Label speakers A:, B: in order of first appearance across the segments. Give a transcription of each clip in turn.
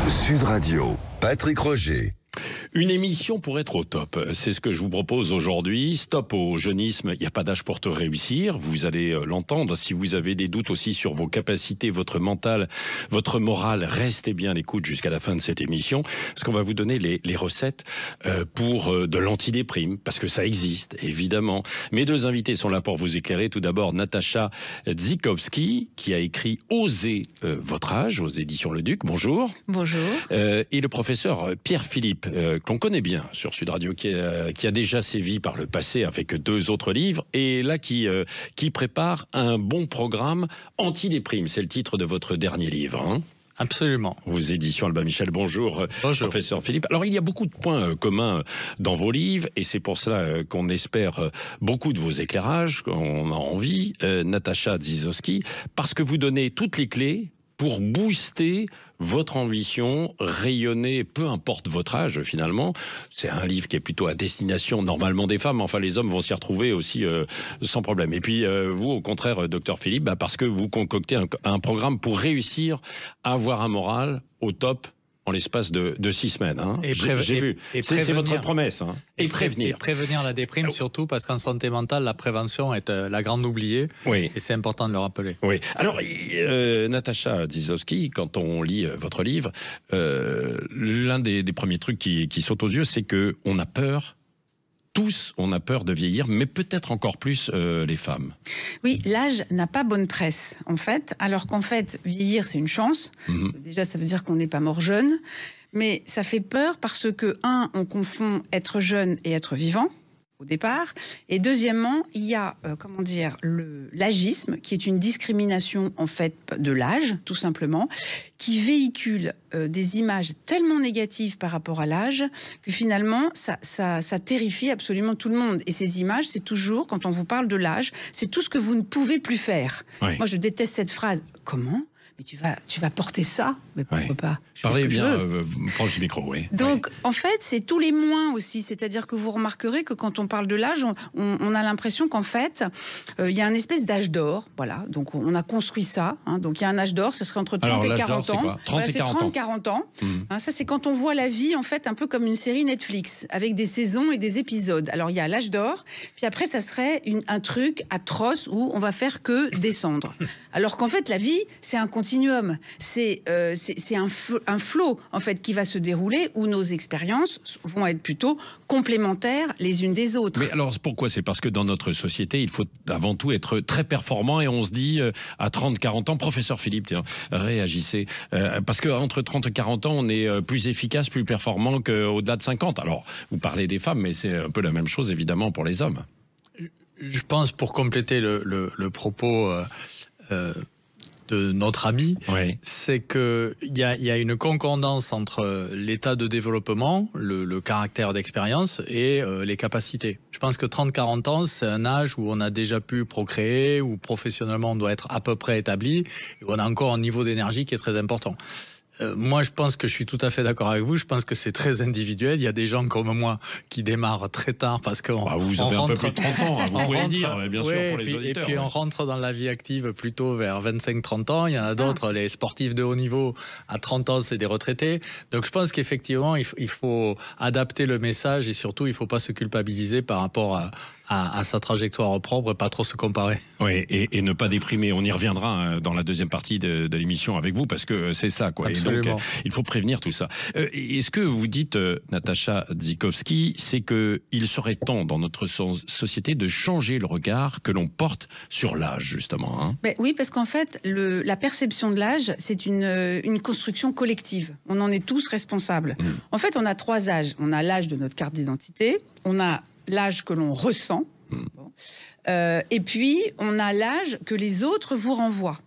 A: Sud Radio, Patrick Roger.
B: Une émission pour être au top, c'est ce que je vous propose aujourd'hui. Stop au jeunisme, il n'y a pas d'âge pour te réussir, vous allez l'entendre. Si vous avez des doutes aussi sur vos capacités, votre mental, votre morale, restez bien à l'écoute jusqu'à la fin de cette émission, parce qu'on va vous donner les recettes pour de l'antidéprime, parce que ça existe, évidemment. Mes deux invités sont là pour vous éclairer. Tout d'abord, Natacha Dzikowski, qui a écrit « Osez votre âge » aux éditions Le Duc. Bonjour.
C: Bonjour.
B: Et le professeur Pierre Philippe, qu'on connaît bien sur Sud Radio, qui a déjà sévi par le passé avec 2 autres livres, et là qui prépare un bon programme anti-déprime. C'est le titre de votre dernier livre, hein.
D: Absolument.
B: Aux éditions Albin Michel. Bonjour,
D: Bonjour,
B: professeur Philippe. Alors, il y a beaucoup de points communs dans vos livres, et c'est pour cela qu'on espère beaucoup de vos éclairages, qu'on a envie, Natacha Dzikowski, parce que vous donnez toutes les clés pour booster votre ambition, rayonner, peu importe votre âge finalement. C'est un livre qui est plutôt à destination normalement des femmes, enfin les hommes vont s'y retrouver aussi sans problème. Et puis vous, au contraire, docteur Philippe, parce que vous concoctez un programme pour réussir à avoir un moral au top en l'espace de 6 semaines. Hein. J'ai vu. C'est votre promesse. Hein. Et prévenir.
D: Et prévenir la déprime, surtout parce qu'en santé mentale, la prévention est la grande oubliée.
B: Oui.
D: Et c'est important de le rappeler.
B: Oui. Alors, Natacha Dzikowski, quand on lit votre livre, l'un des premiers trucs qui sautent aux yeux, c'est qu'on a peur. Tous, on a peur de vieillir, mais peut-être encore plus les femmes.
C: Oui, l'âge n'a pas bonne presse, en fait, alors qu'en fait, vieillir, c'est une chance. Déjà, ça veut dire qu'on n'est pas mort jeune, mais ça fait peur parce que, on confond être jeune et être vivant, au départ, et deuxièmement, il y a, l'agisme, qui est une discrimination, en fait, de l'âge, tout simplement, qui véhicule des images tellement négatives par rapport à l'âge que finalement, ça terrifie absolument tout le monde. Et ces images, c'est toujours, quand on vous parle de l'âge, c'est tout ce que vous ne pouvez plus faire. Oui. Moi, je déteste cette phrase. Comment ? Mais tu vas porter ça, mais pourquoi pas?
B: Parlez bien, proche du micro, oui.
C: Donc, en fait, c'est tous les moins aussi. C'est-à-dire que vous remarquerez que quand on parle de l'âge, on a l'impression qu'en fait, il y a un espèce d'âge d'or. Voilà, donc on a construit ça. Hein. Donc, il y a un âge d'or, ce serait entre 30 et 40 ans.
B: C'est
C: 30-40 ans. Hein, ça, c'est quand on voit la vie, en fait, un peu comme une série Netflix, avec des saisons et des épisodes. Alors, il y a l'âge d'or, puis après, ça serait un truc atroce où on va faire que descendre. Alors qu'en fait, la vie, c'est un continuum. C'est un flot en fait qui va se dérouler où nos expériences vont être plutôt complémentaires les unes des autres.
B: Mais alors pourquoi? C'est parce que dans notre société, il faut avant tout être très performant et on se dit à 30-40 ans, professeur Philippe, tiens, réagissez, parce qu'entre 30 et 40 ans, on est plus efficace, plus performant qu'au-delà de 50. Alors, vous parlez des femmes, mais c'est un peu la même chose évidemment pour les hommes.
D: Je pense, pour compléter le propos de notre ami, oui, c'est qu'il y a une concordance entre l'état de développement, le caractère d'expérience et les capacités. Je pense que 30-40 ans, c'est un âge où on a déjà pu procréer, où professionnellement on doit être à peu près établi, et où on a encore un niveau d'énergie qui est très important. Moi, je pense que je suis tout à fait d'accord avec vous. Je pense que c'est très individuel. Il y a des gens comme moi qui démarrent très tard parce que
B: vous avez un peu plus de 30 ans, vous pouvez le dire, bien sûr, pour les auditeurs.
D: Et puis on rentre dans la vie active plutôt vers 25-30 ans. Il y en a d'autres, les sportifs de haut niveau, à 30 ans, c'est des retraités. Donc je pense qu'effectivement, il faut adapter le message et surtout, il ne faut pas se culpabiliser par rapport à sa trajectoire propre et pas trop se comparer.
B: Oui, et ne pas déprimer. On y reviendra dans la deuxième partie de l'émission avec vous, parce que c'est ça, quoi.
D: Absolument.
B: Et donc, il faut prévenir tout ça. Et ce que vous dites, Natacha Dzikowski, c'est qu'il serait temps dans notre société de changer le regard que l'on porte sur l'âge, justement. Hein.
C: Mais oui, parce qu'en fait, la perception de l'âge, c'est une construction collective. On en est tous responsables. En fait, on a 3 âges. On a l'âge de notre carte d'identité, on a l'âge que l'on ressent, et puis on a l'âge que les autres vous renvoient.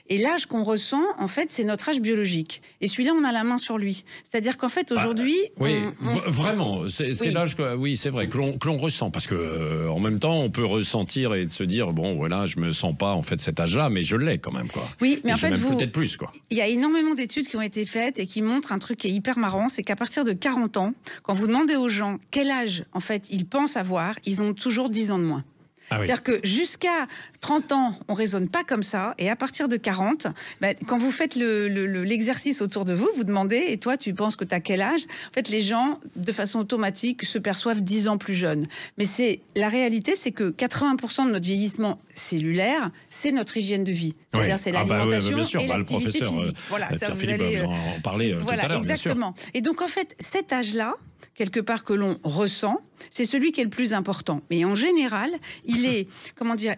C: Et l'âge qu'on ressent, en fait, c'est notre âge biologique. Et celui-là, on a la main sur lui. C'est-à-dire qu'en fait, aujourd'hui...
B: Vraiment, c'est l'âge c'est vrai, que l'on ressent. Parce que en même temps, on peut ressentir et se dire, bon, voilà, je me sens pas, en fait, cet âge-là, mais je l'ai quand même, quoi.
C: Oui, mais en fait,
B: peut-être plus, quoi.
C: Il y a énormément d'études qui ont été faites et qui montrent un truc qui est hyper marrant, c'est qu'à partir de 40 ans, quand vous demandez aux gens quel âge, en fait, ils pensent avoir, ils ont toujours 10 ans de moins. C'est-à-dire que jusqu'à 30 ans, on ne raisonne pas comme ça. Et à partir de 40, quand vous faites l'exercice autour de vous, vous demandez, et toi, tu penses que tu as quel âge? En fait, les gens, de façon automatique, se perçoivent 10 ans plus jeunes. Mais la réalité, c'est que 80% de notre vieillissement cellulaire, c'est notre hygiène de vie. C'est-à-dire, c'est l'alimentation et l'activité physique. Voilà, ça, vous allez
B: en parler tout à l'heure.
C: Exactement. Et donc, en fait, cet âge-là, quelque part que l'on ressent, c'est celui qui est le plus important. Mais en général, il est,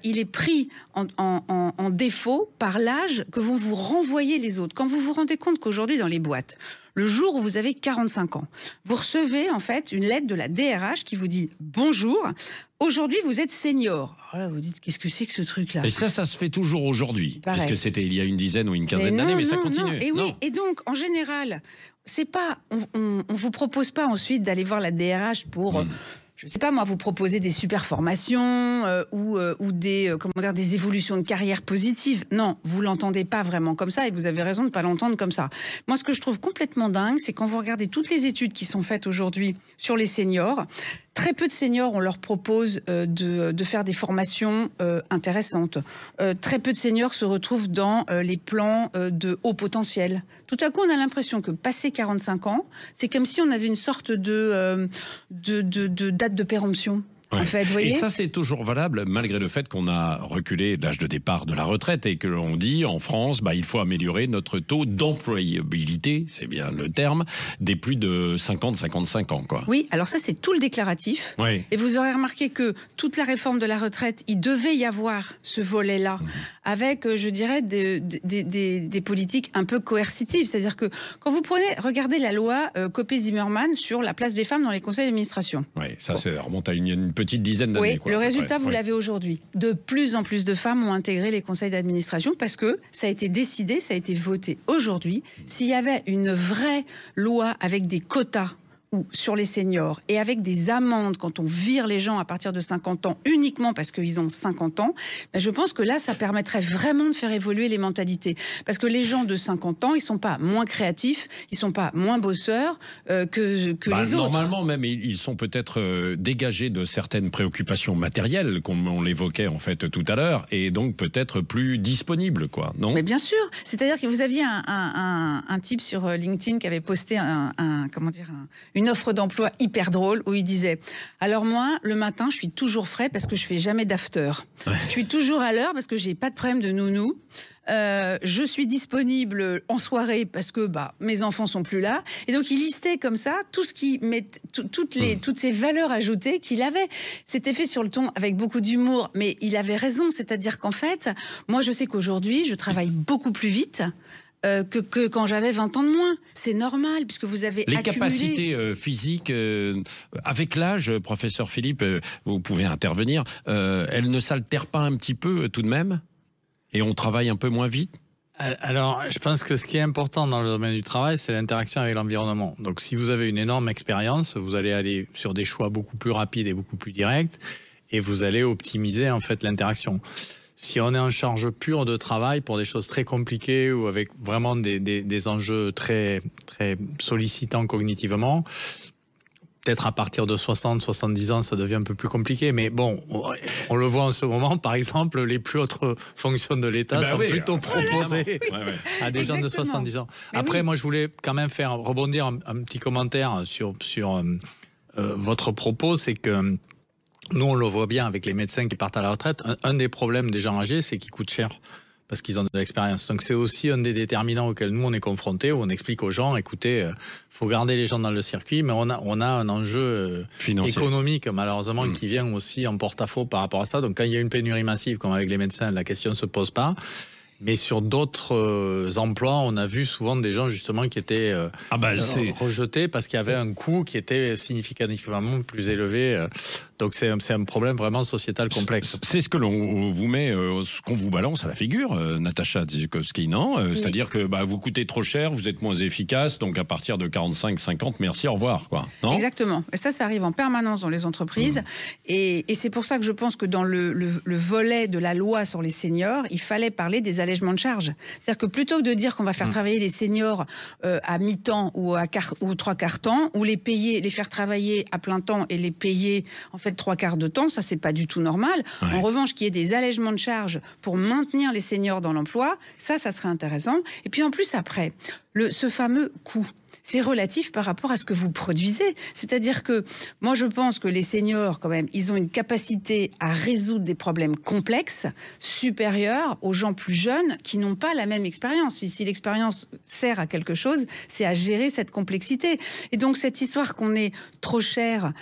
C: il est pris en défaut par l'âge que vont vous renvoyer les autres. Quand vous vous rendez compte qu'aujourd'hui, dans les boîtes, le jour où vous avez 45 ans, vous recevez en fait une lettre de la DRH qui vous dit « Bonjour, aujourd'hui vous êtes senior ». Alors là, vous dites « Qu'est-ce que c'est que ce truc-là »
B: Et ça se fait toujours aujourd'hui. Puisque c'était il y a une dizaine ou une quinzaine d'années, mais ça continue.
C: Et donc, en général, c'est pas, on vous propose pas ensuite d'aller voir la DRH pour... je sais pas moi, vous proposer des super formations ou des des évolutions de carrière positives. Non, vous l'entendez pas vraiment comme ça et vous avez raison de pas l'entendre comme ça. Moi, ce que je trouve complètement dingue, c'est quand vous regardez toutes les études qui sont faites aujourd'hui sur les seniors, très peu de seniors, on leur propose de faire des formations intéressantes. Très peu de seniors se retrouvent dans les plans de haut potentiel. Tout à coup, on a l'impression que passé 45 ans, c'est comme si on avait une sorte de date de péremption.
B: Ouais.
C: En fait, vous voyez.
B: Et ça, c'est toujours valable, malgré le fait qu'on a reculé l'âge de départ de la retraite et que l'on dit en France, il faut améliorer notre taux d'employabilité, c'est bien le terme, des plus de 50-55 ans. Quoi.
C: Oui, alors ça, c'est tout le déclaratif.
B: Oui.
C: Et vous aurez remarqué que toute la réforme de la retraite, il devait y avoir ce volet-là, avec, je dirais, des politiques un peu coercitives. C'est-à-dire que quand vous regardez la loi Copé-Zimmermann sur la place des femmes dans les conseils d'administration.
B: Oui, ça remonte à une petite dizaine d'années.
C: Oui, le résultat, vous l'avez aujourd'hui. De plus en plus de femmes ont intégré les conseils d'administration parce que ça a été décidé, ça a été voté aujourd'hui. S'il y avait une vraie loi avec des quotas sur les seniors et avec des amendes quand on vire les gens à partir de 50 ans uniquement parce qu'ils ont 50 ans, je pense que là, ça permettrait vraiment de faire évoluer les mentalités. Parce que les gens de 50 ans, ils sont pas moins créatifs, ils sont pas moins bosseurs que les autres.
B: Normalement, même, ils sont peut-être dégagés de certaines préoccupations matérielles, comme on l'évoquait en fait tout à l'heure, et donc peut-être plus disponibles, quoi, non ?
C: Mais bien sûr. C'est-à-dire que vous aviez un type sur LinkedIn qui avait posté une offre d'emploi hyper drôle où il disait « Alors moi, le matin, je suis toujours frais parce que je fais jamais d'after. Je suis toujours à l'heure parce que j'ai pas de problème de nounou. Je suis disponible en soirée parce que mes enfants sont plus là. » Et donc, il listait comme ça tout ce qui toutes ces valeurs ajoutées qu'il avait. C'était fait sur le ton avec beaucoup d'humour, mais il avait raison. C'est-à-dire qu'en fait, moi, je sais qu'aujourd'hui, je travaille beaucoup plus vite que quand j'avais 20 ans de moins. C'est normal, puisque vous avez
B: les
C: accumulé...
B: capacités physiques, avec l'âge, professeur Philippe, vous pouvez intervenir, elles ne s'altèrent pas un petit peu tout de même ? Et on travaille un peu moins vite ?
D: Alors, je pense que ce qui est important dans le domaine du travail, c'est l'interaction avec l'environnement. Donc, si vous avez une énorme expérience, vous allez aller sur des choix beaucoup plus rapides et beaucoup plus directs, et vous allez optimiser en fait l'interaction. Si on est en charge pure de travail pour des choses très compliquées ou avec vraiment des enjeux très, très sollicitants cognitivement, peut-être à partir de 60, 70 ans, ça devient un peu plus compliqué. Mais bon, on le voit en ce moment, par exemple, les plus hautes fonctions de l'État sont plutôt proposées à des gens de 70 ans. Mais après, moi, je voulais quand même faire rebondir un petit commentaire sur votre propos, c'est que nous, on le voit bien avec les médecins qui partent à la retraite. Un des problèmes des gens âgés, c'est qu'ils coûtent cher parce qu'ils ont de l'expérience. Donc, c'est aussi un des déterminants auxquels nous, on est confrontés, où on explique aux gens, écoutez, faut garder les gens dans le circuit, mais on a un enjeu économique, malheureusement, qui vient aussi en porte-à-faux par rapport à ça. Donc, quand il y a une pénurie massive, comme avec les médecins, la question ne se pose pas. Mais sur d'autres emplois, on a vu souvent des gens justement qui étaient rejetés parce qu'il y avait un coût qui était significativement plus élevé. Donc c'est un problème vraiment sociétal complexe.
B: C'est ce que l'on vous met, ce qu'on vous balance à la figure, Natacha Dzikowski, non ? C'est-à-dire que vous coûtez trop cher, vous êtes moins efficace, donc à partir de 45-50, merci, au revoir, quoi. Non ?
C: Exactement. Et ça arrive en permanence dans les entreprises. Et c'est pour ça que je pense que dans le volet de la loi sur les seniors, il fallait parler des allègements de charges. C'est-à-dire que plutôt que de dire qu'on va faire travailler les seniors à mi-temps ou 3/4 temps, ou les faire travailler à plein temps et les payer en fait fait 3/4 de temps, ça c'est pas du tout normal. Ouais. En revanche, qu'il y ait des allègements de charges pour maintenir les seniors dans l'emploi, ça serait intéressant. Et puis en plus après, ce fameux coût. C'est relatif par rapport à ce que vous produisez. C'est-à-dire que moi, je pense que les seniors, quand même, ils ont une capacité à résoudre des problèmes complexes supérieure aux gens plus jeunes qui n'ont pas la même expérience. Si l'expérience sert à quelque chose, c'est à gérer cette complexité. Et donc, cette histoire qu'on est trop cher,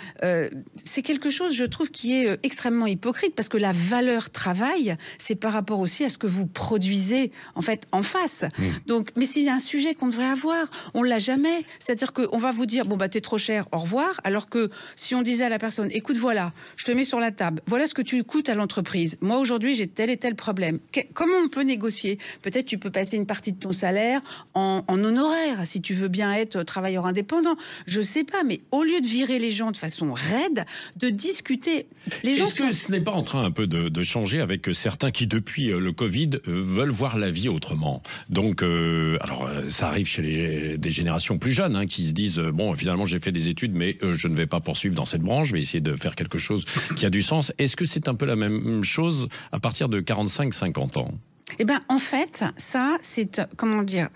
C: c'est quelque chose, je trouve, qui est extrêmement hypocrite parce que la valeur travail, c'est par rapport aussi à ce que vous produisez, en fait, en face. Donc, mais s'il y a un sujet qu'on devrait avoir, on l'a jamais. C'est-à-dire qu'on va vous dire, bon, bah, t'es trop cher, au revoir. Alors que si on disait à la personne, écoute, voilà, je te mets sur la table, voilà ce que tu coûtes à l'entreprise. Moi, aujourd'hui, j'ai tel et tel problème. Comment on peut négocier? Peut-être tu peux passer une partie de ton salaire en honoraire, si tu veux bien être travailleur indépendant. Je sais pas, mais au lieu de virer les gens de façon raide, de discuter.
B: Est-ce que ce n'est pas en train un peu de changer avec certains qui, depuis le Covid, veulent voir la vie autrement? Donc, alors, ça arrive chez des générations plus jeunes qui se disent bon, finalement j'ai fait des études mais je ne vais pas poursuivre dans cette branche, je vais essayer de faire quelque chose qui a du sens. Est-ce que c'est un peu la même chose à partir de 45-50 ans?
C: Eh ben, en fait, ça, c'est, comment dire,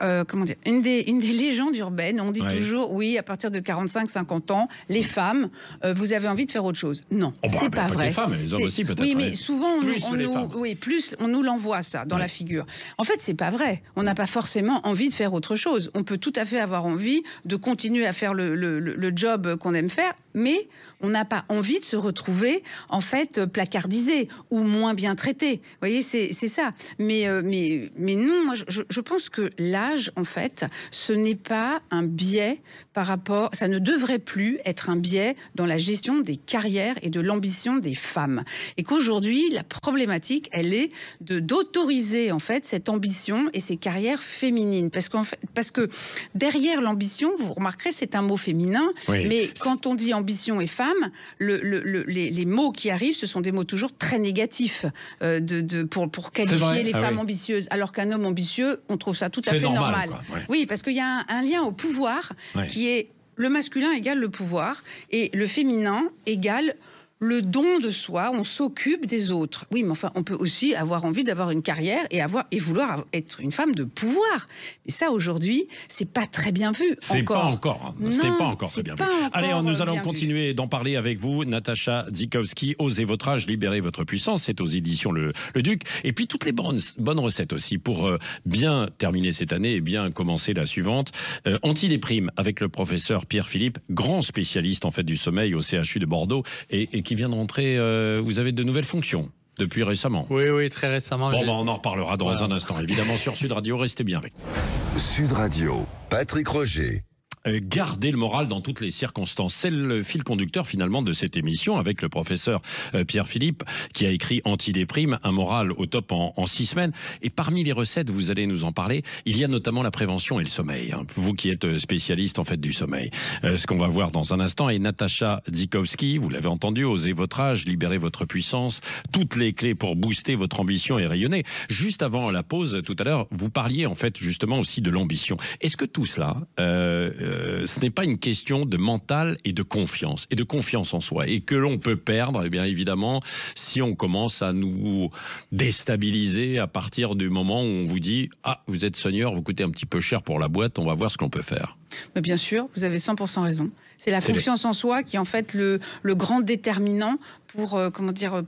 C: une des légendes urbaines. On dit toujours, oui, à partir de 45-50 ans, les femmes, vous avez envie de faire autre chose. Non, c'est pas vrai.
B: Les femmes, les hommes aussi, peut-être.
C: Oui, mais souvent, on nous l'envoie, ça, dans la figure. En fait, c'est pas vrai. On n'a pas forcément envie de faire autre chose. On peut tout à fait avoir envie de continuer à faire le job qu'on aime faire, mais on n'a pas envie de se retrouver, en fait, placardisé ou moins bien traité. Vous voyez, c'est ça. Mais non, moi, je pense que l'âge, en fait, ce n'est pas un biais par rapport... Ça ne devrait plus être un biais dans la gestion des carrières et de l'ambition des femmes. Et qu'aujourd'hui, la problématique, elle est d'autoriser, en fait, cette ambition et ces carrières féminines. Parce que derrière l'ambition, vous remarquerez, c'est un mot féminin, oui. Mais quand on dit ambition et femme, les mots qui arrivent, ce sont des mots toujours très négatifs pour qualifier les femmes ambitieuses. Alors qu'un homme ambitieux, on trouve ça tout à fait normal. Ouais. Oui, parce qu'il y a un lien au pouvoir qui est le masculin égale le pouvoir et le féminin égale le don de soi, on s'occupe des autres. Oui, mais enfin, on peut aussi avoir envie d'avoir une carrière et vouloir être une femme de pouvoir. Mais ça, aujourd'hui, c'est pas très bien vu.
B: C'est pas encore. C'était pas encore très bien vu. Allez, nous allons continuer d'en parler avec vous, Natacha Dzikowski. Osez votre âge, libérez votre puissance. C'est aux éditions Le Duc. Et puis toutes les bonnes recettes aussi pour bien terminer cette année et bien commencer la suivante. Antidéprime avec le professeur Pierre Philippe, grand spécialiste en fait du sommeil au CHU de Bordeaux et qui vient de rentrer. Vous avez de nouvelles fonctions depuis récemment.
D: Oui, très récemment.
B: Bon, on en reparlera dans un instant. Évidemment, sur Sud Radio, restez bien avec nous.
A: Sud Radio, Patrick Roger.
B: Garder le moral dans toutes les circonstances. C'est le fil conducteur finalement de cette émission avec le professeur Pierre Philippe qui a écrit Antidéprime, un moral au top en 6 semaines. Et parmi les recettes, vous allez nous en parler, il y a notamment la prévention et le sommeil. Vous qui êtes spécialiste en fait du sommeil. Ce qu'on va voir dans un instant. Et Natacha Dzikowski, vous l'avez entendu, osez votre âge, libérez votre puissance, toutes les clés pour booster votre ambition et rayonner. Juste avant la pause, tout à l'heure, vous parliez en fait justement aussi de l'ambition. Est-ce que tout cela... ce n'est pas une question de mental et de confiance en soi, et que l'on peut perdre, eh bien évidemment, si on commence à nous déstabiliser à partir du moment où on vous dit « Ah, vous êtes senior, vous coûtez un petit peu cher pour la boîte, on va voir ce qu'on peut faire ».
C: Mais bien sûr, vous avez 100% raison. C'est la confiance en soi qui est en fait le grand déterminant pour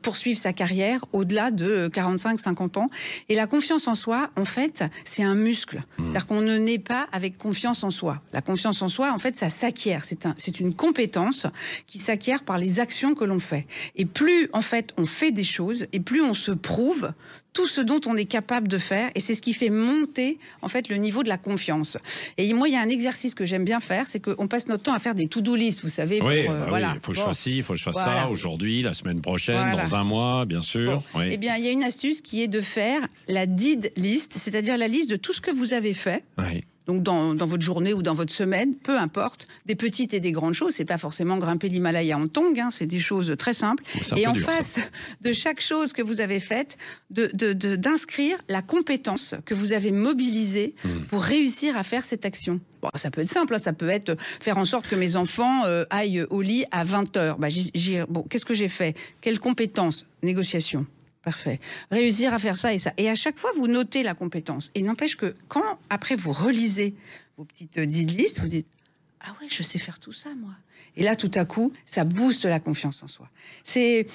C: poursuivre sa carrière au-delà de 45-50 ans. Et la confiance en soi, en fait, c'est un muscle. C'est-à-dire qu'on ne naît pas avec confiance en soi. La confiance en soi, en fait, ça s'acquiert. C'est une compétence qui s'acquiert par les actions que l'on fait. Et plus, en fait, on fait des choses, et plus on se prouve tout ce dont on est capable de faire, et c'est ce qui fait monter en fait le niveau de la confiance. Et moi, il y a un exercice que j'aime bien faire, c'est qu'on passe notre temps à faire des to-do list, vous savez.
B: Oui, voilà. Il faut que je fasse ci, il faut que je fasse ça, aujourd'hui, la semaine prochaine, dans un mois, bien sûr.
C: Oui. Eh bien, il y a une astuce qui est de faire la did list, c'est-à-dire la liste de tout ce que vous avez fait.
B: Oui.
C: donc dans votre journée ou dans votre semaine, peu importe, des petites et des grandes choses. C'est pas forcément grimper l'Himalaya en tongs, hein, c'est des choses très simples. Et en face de chaque chose que vous avez faite, d'inscrire la compétence que vous avez mobilisée pour réussir à faire cette action. Bon, ça peut être simple, hein, ça peut être faire en sorte que mes enfants aillent au lit à 20h. Bon, qu'est-ce que j'ai fait? Quelles compétences? Négociation. Parfait. Réussir à faire ça et ça. Et à chaque fois, vous notez la compétence. Et n'empêche que quand, après, vous relisez vos petites listes, vous dites « Ah ouais, je sais faire tout ça, moi ». Et là, tout à coup, ça booste la confiance en soi. C'est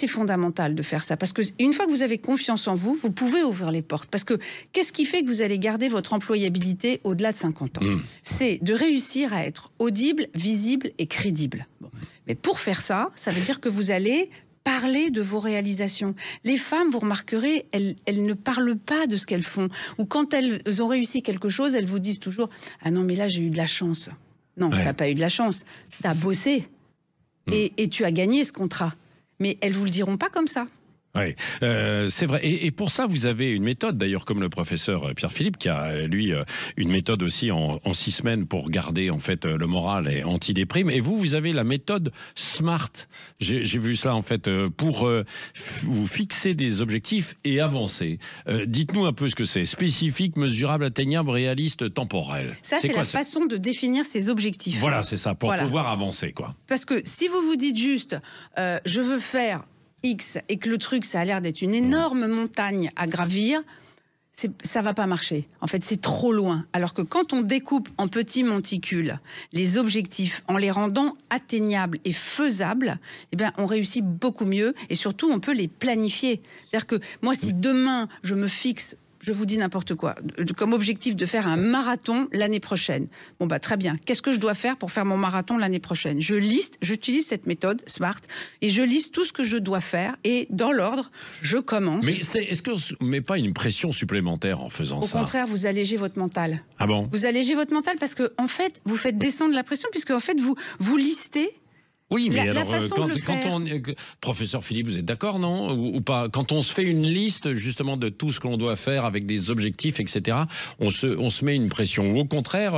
C: fondamental de faire ça. Parce qu'une fois que vous avez confiance en vous, vous pouvez ouvrir les portes. Parce que qu'est-ce qui fait que vous allez garder votre employabilité au-delà de 50 ans? C'est de réussir à être audible, visible et crédible. Bon. Mais pour faire ça, ça veut dire que vous allez parler de vos réalisations. Les femmes, vous remarquerez, elles ne parlent pas de ce qu'elles font. Ou quand elles ont réussi quelque chose, elles vous disent toujours « Ah non, mais là, j'ai eu de la chance ». Non, t'as pas eu de la chance. T'as bossé et tu as gagné ce contrat. Mais elles vous le diront pas comme ça.
B: Oui, c'est vrai. Et pour ça, vous avez une méthode, d'ailleurs, comme le professeur Pierre-Philippe, qui a, lui, une méthode aussi en 6 semaines pour garder, en fait, le moral et anti-déprime. Et vous avez la méthode SMART. J'ai vu ça, en fait, pour vous fixer des objectifs et avancer. Dites-nous un peu ce que c'est. Spécifique, mesurable, atteignable, réaliste, temporel.
C: Ça, c'est la façon de définir ses objectifs.
B: Voilà, c'est ça, pour pouvoir avancer, quoi.
C: Parce que si vous vous dites juste, je veux faire X et que le truc, ça a l'air d'être une énorme montagne à gravir, ça va pas marcher. En fait, c'est trop loin. Alors que quand on découpe en petits monticules les objectifs en les rendant atteignables et faisables, eh bien, on réussit beaucoup mieux et surtout, on peut les planifier. C'est-à-dire que moi, si demain, je me fixe, je vous dis n'importe quoi, comme objectif de faire un marathon l'année prochaine. Bon, bah, très bien. Qu'est-ce que je dois faire pour faire mon marathon l'année prochaine? J'utilise cette méthode SMART et je liste tout ce que je dois faire et dans l'ordre, je commence.
B: Mais est-ce qu'on ne met pas une pression supplémentaire en faisant ça?
C: Au contraire, vous allégez votre mental.
B: Ah bon?
C: Vous allégez votre mental parce que, en fait, vous faites descendre la pression puisque, en fait, vous listez.
B: Oui, mais alors,
C: quand
B: professeur Philippe, vous êtes d'accord, non? Ou pas? Quand on se fait une liste, justement, de tout ce que l'on doit faire avec des objectifs, etc., on se met une pression. Ou au contraire,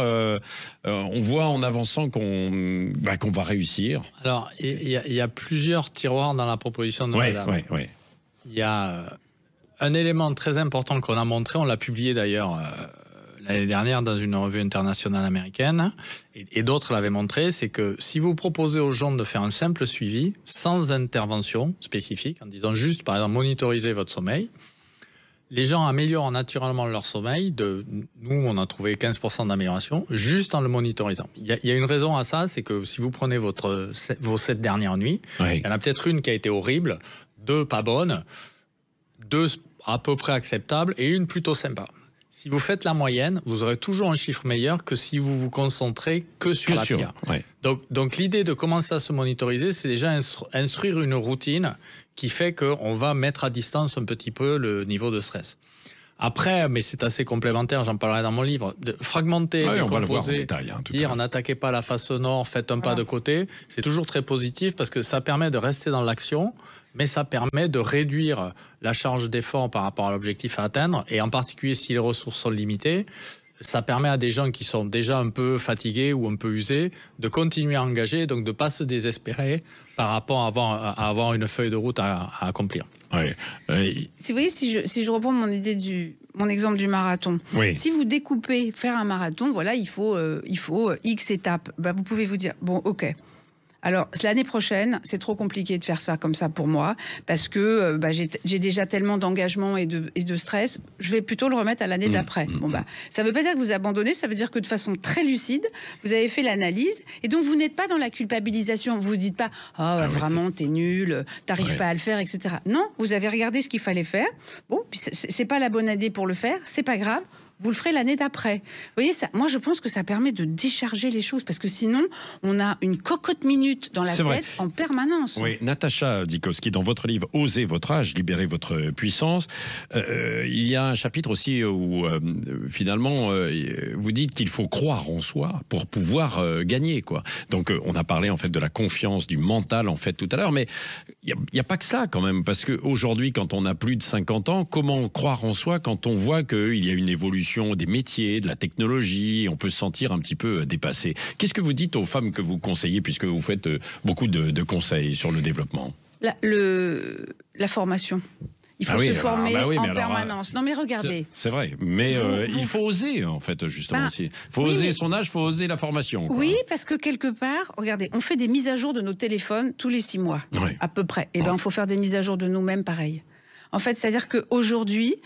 B: on voit en avançant qu'on va réussir.
D: Alors, il y a plusieurs tiroirs dans la proposition de madame. Il y a un élément très important qu'on a montré, on l'a publié d'ailleurs l'année dernière dans une revue internationale américaine, et d'autres l'avaient montré, c'est que si vous proposez aux gens de faire un simple suivi, sans intervention spécifique, en disant juste, par exemple, monitoriser votre sommeil, les gens améliorent naturellement leur sommeil. Nous, on a trouvé 15% d'amélioration juste en le monitorisant. Il y a une raison à ça, c'est que si vous prenez vos 7 dernières nuits, il y en a peut-être une qui a été horrible, 2 pas bonnes, 2 à peu près acceptables et une plutôt sympa. Si vous faites la moyenne, vous aurez toujours un chiffre meilleur que si vous vous concentrez que sur la pire. Donc l'idée de commencer à se monitoriser, c'est déjà instruire une routine qui fait qu'on va mettre à distance un petit peu le niveau de stress. Après, mais c'est assez complémentaire, j'en parlerai dans mon livre, de fragmenter, de composer, dire n'attaquez pas la face nord, faites un pas de côté, c'est toujours très positif parce que ça permet de rester dans l'action, mais ça permet de réduire la charge d'effort par rapport à l'objectif à atteindre, et en particulier si les ressources sont limitées, ça permet à des gens qui sont déjà un peu fatigués ou un peu usés de continuer à engager, donc de ne pas se désespérer par rapport à avoir une feuille de route à accomplir.
C: Si vous voyez, si je reprends mon idée mon exemple du marathon, si vous découpez faire un marathon, voilà, il faut X étapes, vous pouvez vous dire, bon, ok. Alors, l'année prochaine, c'est trop compliqué de faire ça comme ça pour moi, parce que j'ai déjà tellement d'engagement et de stress, je vais plutôt le remettre à l'année d'après. Ça ne veut pas dire que vous abandonnez, ça veut dire que de façon très lucide, vous avez fait l'analyse, et donc vous n'êtes pas dans la culpabilisation. Vous ne vous dites pas « vraiment, t'es nul, t'arrives pas à le faire, etc. » Non, vous avez regardé ce qu'il fallait faire. Bon, puis c'est pas la bonne année pour le faire, c'est pas grave. Vous le ferez l'année d'après. Vous voyez, moi, je pense que ça permet de décharger les choses, parce que sinon, on a une cocotte minute dans la tête en permanence.
B: Oui, Natacha Dikowski, dans votre livre « Osez votre âge, libérez votre puissance », il y a un chapitre aussi où, finalement, vous dites qu'il faut croire en soi pour pouvoir gagner, quoi. Donc, on a parlé, en fait, de la confiance, du mental, en fait, tout à l'heure, mais il n'y a pas que ça quand même, parce qu'aujourd'hui, quand on a plus de 50 ans, comment croire en soi quand on voit qu'il y a une évolution des métiers, de la technologie, on peut se sentir un petit peu dépassé. Qu'est-ce que vous dites aux femmes que vous conseillez, puisque vous faites beaucoup de conseils sur le développement?
C: La formation. Il faut se former en permanence. Non mais regardez.
B: C'est vrai, mais il faut oser en fait justement aussi. Il faut oser son âge, il faut oser la formation. Quoi.
C: Oui, parce que quelque part, regardez, on fait des mises à jour de nos téléphones tous les 6 mois, à peu près. Et ben, il faut faire des mises à jour de nous-mêmes pareil. En fait, c'est-à-dire qu'aujourd'hui,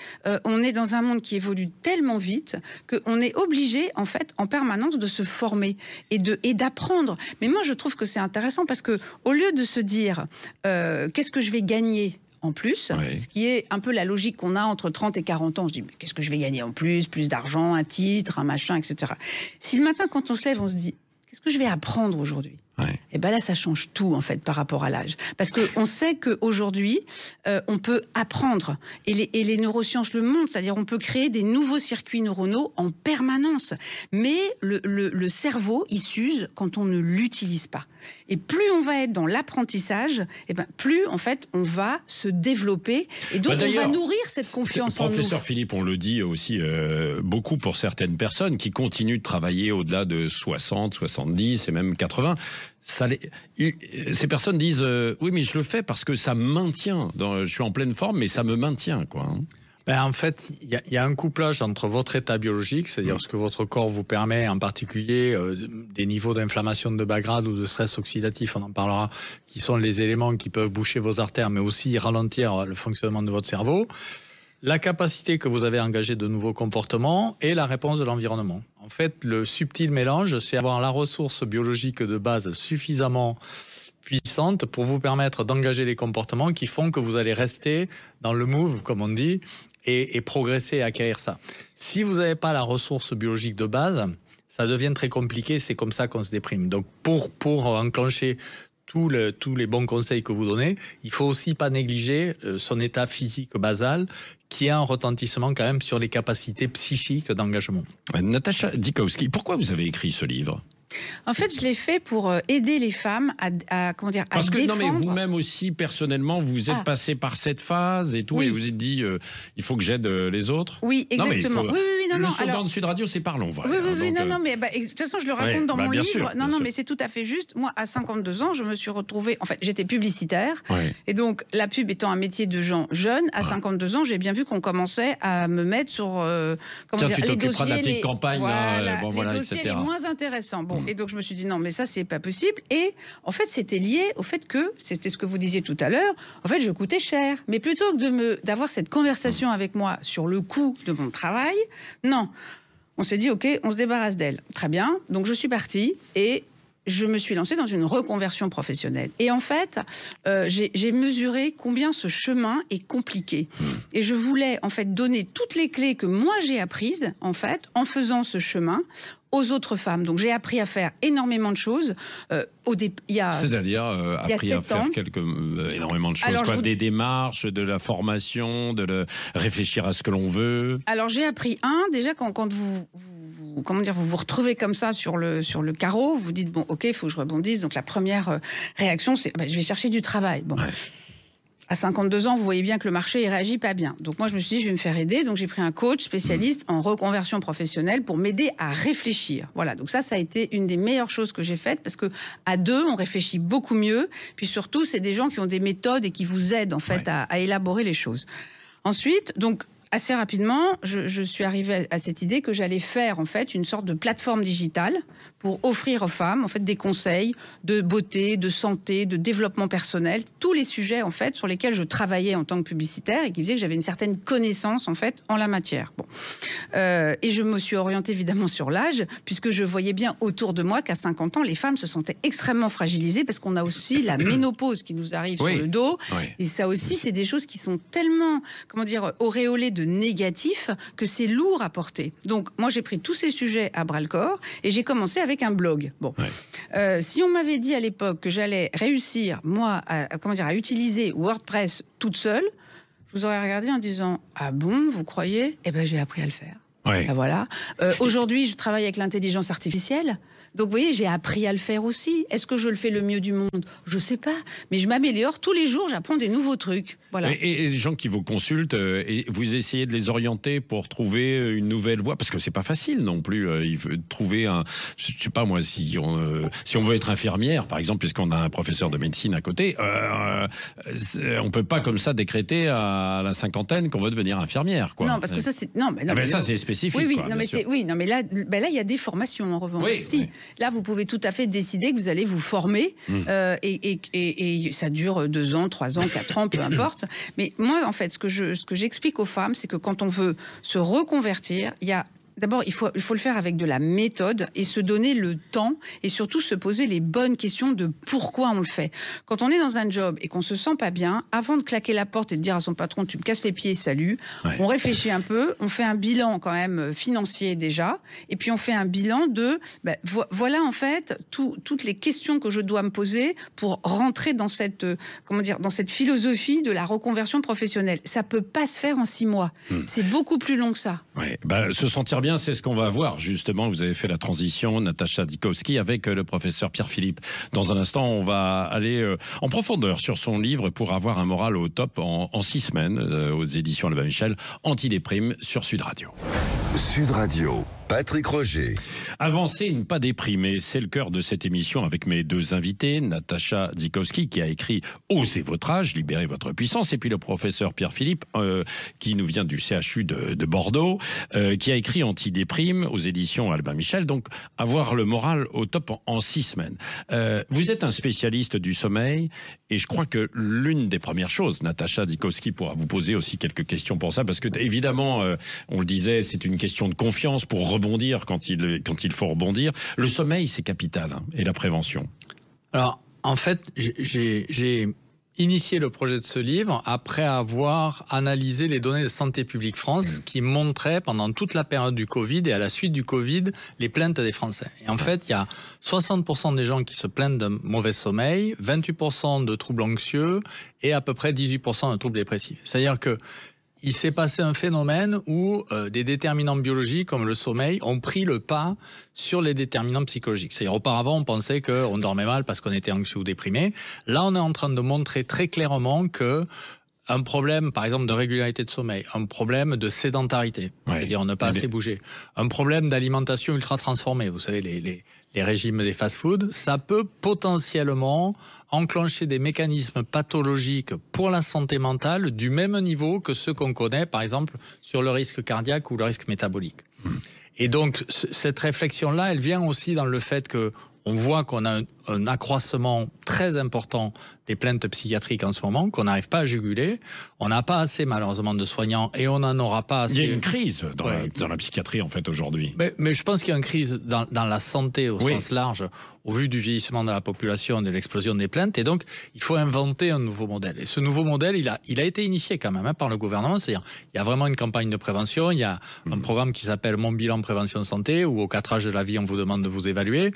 C: on est dans un monde qui évolue tellement vite qu'on est obligé, en fait, en permanence, de se former et d'apprendre. Mais moi, je trouve que c'est intéressant parce que, au lieu de se dire qu'est-ce que je vais gagner en plus, ce qui est un peu la logique qu'on a entre 30 et 40 ans. Je dis, mais qu'est-ce que je vais gagner en plus d'argent, un titre, un machin, etc. Si le matin, quand on se lève, on se dit, qu'est-ce que je vais apprendre aujourd'hui ? Et ben là, ça change tout, en fait, par rapport à l'âge. Parce qu'on sait qu'aujourd'hui, on peut apprendre. Et les neurosciences le montrent. C'est-à-dire, on peut créer des nouveaux circuits neuronaux en permanence. Mais le cerveau, il s'use quand on ne l'utilise pas. Et plus on va être dans l'apprentissage, et ben plus, en fait, on va se développer. Et donc, on va nourrir cette confiance en nous.
B: Professeur Philippe, on le dit aussi beaucoup pour certaines personnes qui continuent de travailler au-delà de 60, 70 et même 80. Ces personnes disent oui, mais je le fais parce que ça me maintient. Je suis en pleine forme, mais ça me maintient, quoi.
D: Ben, en fait, il y a un couplage entre votre état biologique, c'est-à-dire ce que votre corps vous permet, en particulier des niveaux d'inflammation de bas grade ou de stress oxydatif, on en parlera, qui sont les éléments qui peuvent boucher vos artères, mais aussi ralentir le fonctionnement de votre cerveau, la capacité que vous avez à engager de nouveaux comportements et la réponse de l'environnement. En fait, le subtil mélange, c'est avoir la ressource biologique de base suffisamment puissante pour vous permettre d'engager les comportements qui font que vous allez rester dans le move, comme on dit, et progresser et acquérir ça. Si vous n'avez pas la ressource biologique de base, ça devient très compliqué, c'est comme ça qu'on se déprime. Donc pour enclencher tous les bons conseils que vous donnez, il faut aussi pas négliger son état physique basal qui a un retentissement quand même sur les capacités psychiques d'engagement.
B: Natacha Dikowski, pourquoi vous avez écrit ce livre ?
C: En fait, je l'ai fait pour aider les femmes à comment dire, à
B: parce que
C: défendre.
B: Non, mais vous-même aussi, personnellement, vous êtes passé par cette phase et tout, et vous vous êtes dit, il faut que j'aide les autres.
C: Oui, exactement.
B: Le slogan de Sud Radio, c'est parlons vrai.
C: Oui, non, mais de toute façon, je le raconte dans mon livre. Non, mais c'est tout à fait juste. Moi, à 52 ans, je me suis retrouvée. En fait, j'étais publicitaire, et donc la pub étant un métier de gens jeunes, à 52 ans, j'ai bien vu qu'on commençait à me mettre sur les dossiers,
B: de la petite campagne,
C: les dossiers les moins intéressants. Bon. Et donc je me suis dit non, mais ça c'est pas possible. Et en fait c'était lié au fait que, c'était ce que vous disiez tout à l'heure, en fait je coûtais cher. Mais plutôt que d'avoir cette conversation avec moi sur le coût de mon travail, non. On s'est dit ok, on se débarrasse d'elle. Très bien, donc je suis partie et je me suis lancée dans une reconversion professionnelle. Et en fait, j'ai mesuré combien ce chemin est compliqué. Et je voulais en fait donner toutes les clés que moi j'ai apprises en fait en faisant ce chemin aux autres femmes. Donc j'ai appris à faire énormément de choses.
B: C'est-à-dire appris à faire énormément de choses. Alors, des démarches, de la formation, réfléchir à ce que l'on veut.
C: Alors j'ai appris déjà quand vous vous retrouvez comme ça sur le carreau, vous dites bon ok, il faut que je rebondisse. Donc la première réaction c'est je vais chercher du travail. Bon. À 52 ans, vous voyez bien que le marché ne réagit pas bien. Donc moi, je me suis dit, je vais me faire aider. Donc j'ai pris un coach spécialiste en reconversion professionnelle pour m'aider à réfléchir. Voilà, donc ça a été une des meilleures choses que j'ai faites parce qu'à deux, on réfléchit beaucoup mieux. Puis surtout, c'est des gens qui ont des méthodes et qui vous aident en fait à élaborer les choses. Ensuite, donc assez rapidement, je suis arrivée à cette idée que j'allais faire en fait une sorte de plateforme digitale pour offrir aux femmes en fait des conseils de beauté, de santé, de développement personnel, tous les sujets en fait sur lesquels je travaillais en tant que publicitaire et qui faisaient que j'avais une certaine connaissance en fait en la matière. Bon. Et je me suis orientée évidemment sur l'âge puisque je voyais bien autour de moi qu'à 50 ans les femmes se sentaient extrêmement fragilisées parce qu'on a aussi la ménopause qui nous arrive sur le dos et ça aussi c'est des choses qui sont tellement auréolées de négatif que c'est lourd à porter. Donc moi j'ai pris tous ces sujets à bras le corps et j'ai commencé avec un blog. Bon, si on m'avait dit à l'époque que j'allais réussir moi à utiliser WordPress toute seule, je vous aurais regardé en disant ah bon vous croyez ? Eh ben j'ai appris à le faire.
B: Ouais.
C: Ben voilà. Aujourd'hui, je travaille avec l'intelligence artificielle. Donc, vous voyez, j'ai appris à le faire aussi. Est-ce que je le fais le mieux du monde? Je sais pas. Mais je m'améliore tous les jours, j'apprends des nouveaux trucs. Voilà.
B: Et les gens qui vous consultent, et vous essayez de les orienter pour trouver une nouvelle voie, parce que c'est pas facile non plus. Il faut trouver un, je sais pas moi, si on veut être infirmière, par exemple, puisqu'on a un professeur de médecine à côté, on peut pas comme ça décréter à la cinquantaine qu'on veut devenir infirmière, quoi.
C: Non, parce que ça c'est
B: ça c'est spécifique.
C: Oui,
B: quoi,
C: non mais là il y a des formations en revanche.
B: Oui,
C: si.
B: oui.
C: Là, vous pouvez tout à fait décider que vous allez vous former et ça dure 2 ans, 3 ans, 4 ans, peu importe. Mais moi, en fait, ce que j'explique aux femmes, c'est que quand on veut se reconvertir, d'abord, il faut le faire avec de la méthode et se donner le temps et surtout se poser les bonnes questions de pourquoi on le fait. Quand on est dans un job et qu'on se sent pas bien, avant de claquer la porte et de dire à son patron « tu me casses les pieds, salut ouais. », on réfléchit un peu, on fait un bilan quand même financier déjà et puis on fait un bilan de voilà en fait toutes les questions que je dois me poser pour rentrer dans cette dans cette philosophie de la reconversion professionnelle. Ça peut pas se faire en 6 mois. C'est beaucoup plus long que ça.
B: Ouais, se sentir bien, c'est ce qu'on va voir. Justement, vous avez fait la transition, Natacha Dikowski, avec le professeur Pierre-Philippe. Dans un instant, on va aller en profondeur sur son livre pour avoir un moral au top en 6 semaines, aux éditions Albin Michel, Antidéprime sur Sud Radio.
A: Sud Radio, Patrick Roger.
B: Avancer, ne pas déprimer, c'est le cœur de cette émission avec mes 2 invités, Natacha Dikowski qui a écrit « Osez votre âge, libérez votre puissance » et puis le professeur Pierre-Philippe qui nous vient du CHU de Bordeaux, qui a écrit « Antidéprime » aux éditions Albin Michel. Donc, avoir le moral au top en 6 semaines. Vous êtes un spécialiste du sommeil et je crois que l'une des premières choses, Natacha Dikowski pourra vous poser aussi quelques questions pour ça, parce que évidemment, on le disait, c'est une question de confiance pour rebondir quand il faut rebondir. Le sommeil, c'est capital, hein, et la prévention.
D: Alors, en fait, j'ai initié le projet de ce livre après avoir analysé les données de Santé publique France qui montraient pendant toute la période du Covid et à la suite du Covid les plaintes des Français. Et en fait, il y a 60% des gens qui se plaignent de mauvais sommeil, 28% de troubles anxieux et à peu près 18% de troubles dépressifs. C'est-à-dire que il s'est passé un phénomène où des déterminants biologiques comme le sommeil ont pris le pas sur les déterminants psychologiques. C'est-à-dire auparavant, on pensait qu'on dormait mal parce qu'on était anxieux ou déprimé. Là, on est en train de montrer très clairement que un problème, par exemple, de régularité de sommeil, un problème de sédentarité, c'est-à-dire ne pas assez bouger, un problème d'alimentation ultra transformée, vous savez, les régimes des fast-food, ça peut potentiellement enclencher des mécanismes pathologiques pour la santé mentale du même niveau que ceux qu'on connaît, par exemple, sur le risque cardiaque ou le risque métabolique. Et donc, cette réflexion-là, elle vient aussi dans le fait que on voit qu'on a un accroissement très important des plaintes psychiatriques en ce moment, qu'on n'arrive pas à juguler. On n'a pas assez, malheureusement, de soignants et on n'en aura pas assez.
B: Il y a une crise dans la psychiatrie, en fait, aujourd'hui.
D: Mais je pense qu'il y a une crise dans la santé au sens large, au vu du vieillissement de la population, de l'explosion des plaintes. Et donc, il faut inventer un nouveau modèle. Et ce nouveau modèle, il a été initié quand même par le gouvernement. C'est-à-dire, il y a vraiment une campagne de prévention. Il y a un programme qui s'appelle Mon bilan prévention santé, où aux 4 âges de la vie, on vous demande de vous évaluer.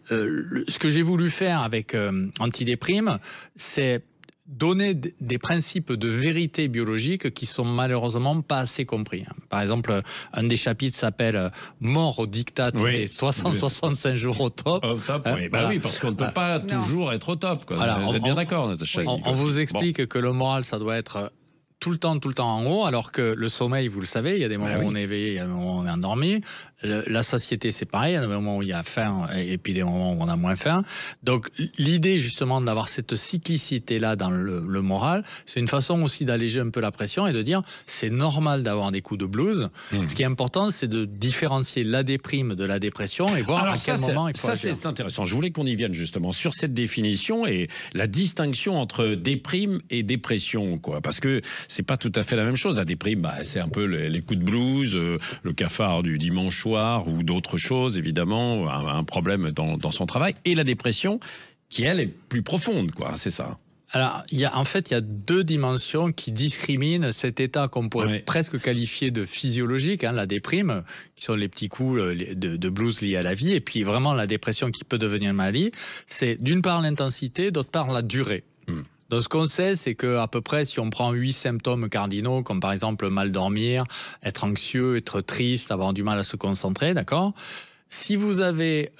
D: Ce que j'ai voulu faire avec Antidéprime, c'est donner des principes de vérité biologique qui sont malheureusement pas assez compris. Par exemple, un des chapitres s'appelle « Mort au diktat des 365 jours au top ».
B: Oui, parce qu'on ne peut pas toujours être au top. Quoi. Alors, vous êtes bien d'accord, Natacha.
D: On vous explique que le moral, ça doit être tout le temps en haut, alors que le sommeil, vous le savez, il y a des moments où on est éveillé, il y a des moments où on est endormi. La satiété, c'est pareil, il y a des moments où il y a faim et puis des moments où on a moins faim. Donc l'idée justement d'avoir cette cyclicité-là dans le moral, c'est une façon aussi d'alléger un peu la pression et de dire c'est normal d'avoir des coups de blues. Ce qui est important, c'est de différencier la déprime de la dépression et voir à quel moment il faut agir.
B: Ça, c'est intéressant. Je voulais qu'on y vienne justement sur cette définition et la distinction entre déprime et dépression, quoi. Parce que c'est pas tout à fait la même chose. La déprime, c'est un peu les coups de blues, le cafard du dimanche soir ou d'autres choses, évidemment, un problème dans son travail. Et la dépression, qui, elle, est plus profonde, quoi. C'est ça.
D: Alors, il y a 2 dimensions qui discriminent cet état qu'on pourrait presque qualifier de physiologique, la déprime, qui sont les petits coups de blues liés à la vie, et puis vraiment la dépression qui peut devenir une maladie. C'est d'une part l'intensité, d'autre part la durée. Donc ce qu'on sait, c'est qu'à peu près, si on prend 8 symptômes cardinaux, comme par exemple mal dormir, être anxieux, être triste, avoir du mal à se concentrer, d'accord ? Si vous avez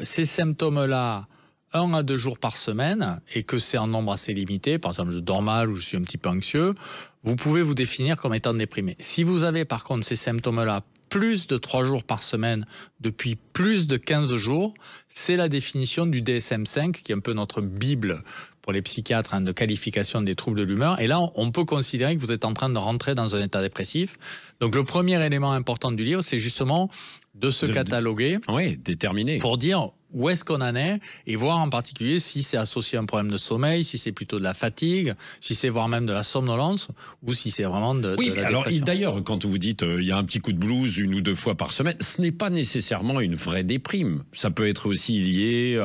D: ces symptômes-là 1 à 2 jours par semaine, et que c'est un nombre assez limité, par exemple je dors mal ou je suis un petit peu anxieux, vous pouvez vous définir comme étant déprimé. Si vous avez par contre ces symptômes-là plus de 3 jours par semaine depuis plus de 15 jours, c'est la définition du DSM-5, qui est un peu notre bible pour les psychiatres de qualification des troubles de l'humeur. Et là, on peut considérer que vous êtes en train de rentrer dans un état dépressif. Donc le premier élément important du livre, c'est justement de se cataloguer.
B: Oui, déterminer.
D: Pour dire où est-ce qu'on en est et voir en particulier si c'est associé à un problème de sommeil, si c'est plutôt de la fatigue, si c'est voire même de la somnolence ou si c'est vraiment de la
B: alors
D: dépression.
B: D'ailleurs, quand vous dites il y a un petit coup de blues 1 ou 2 fois par semaine, ce n'est pas nécessairement une vraie déprime. Ça peut être aussi lié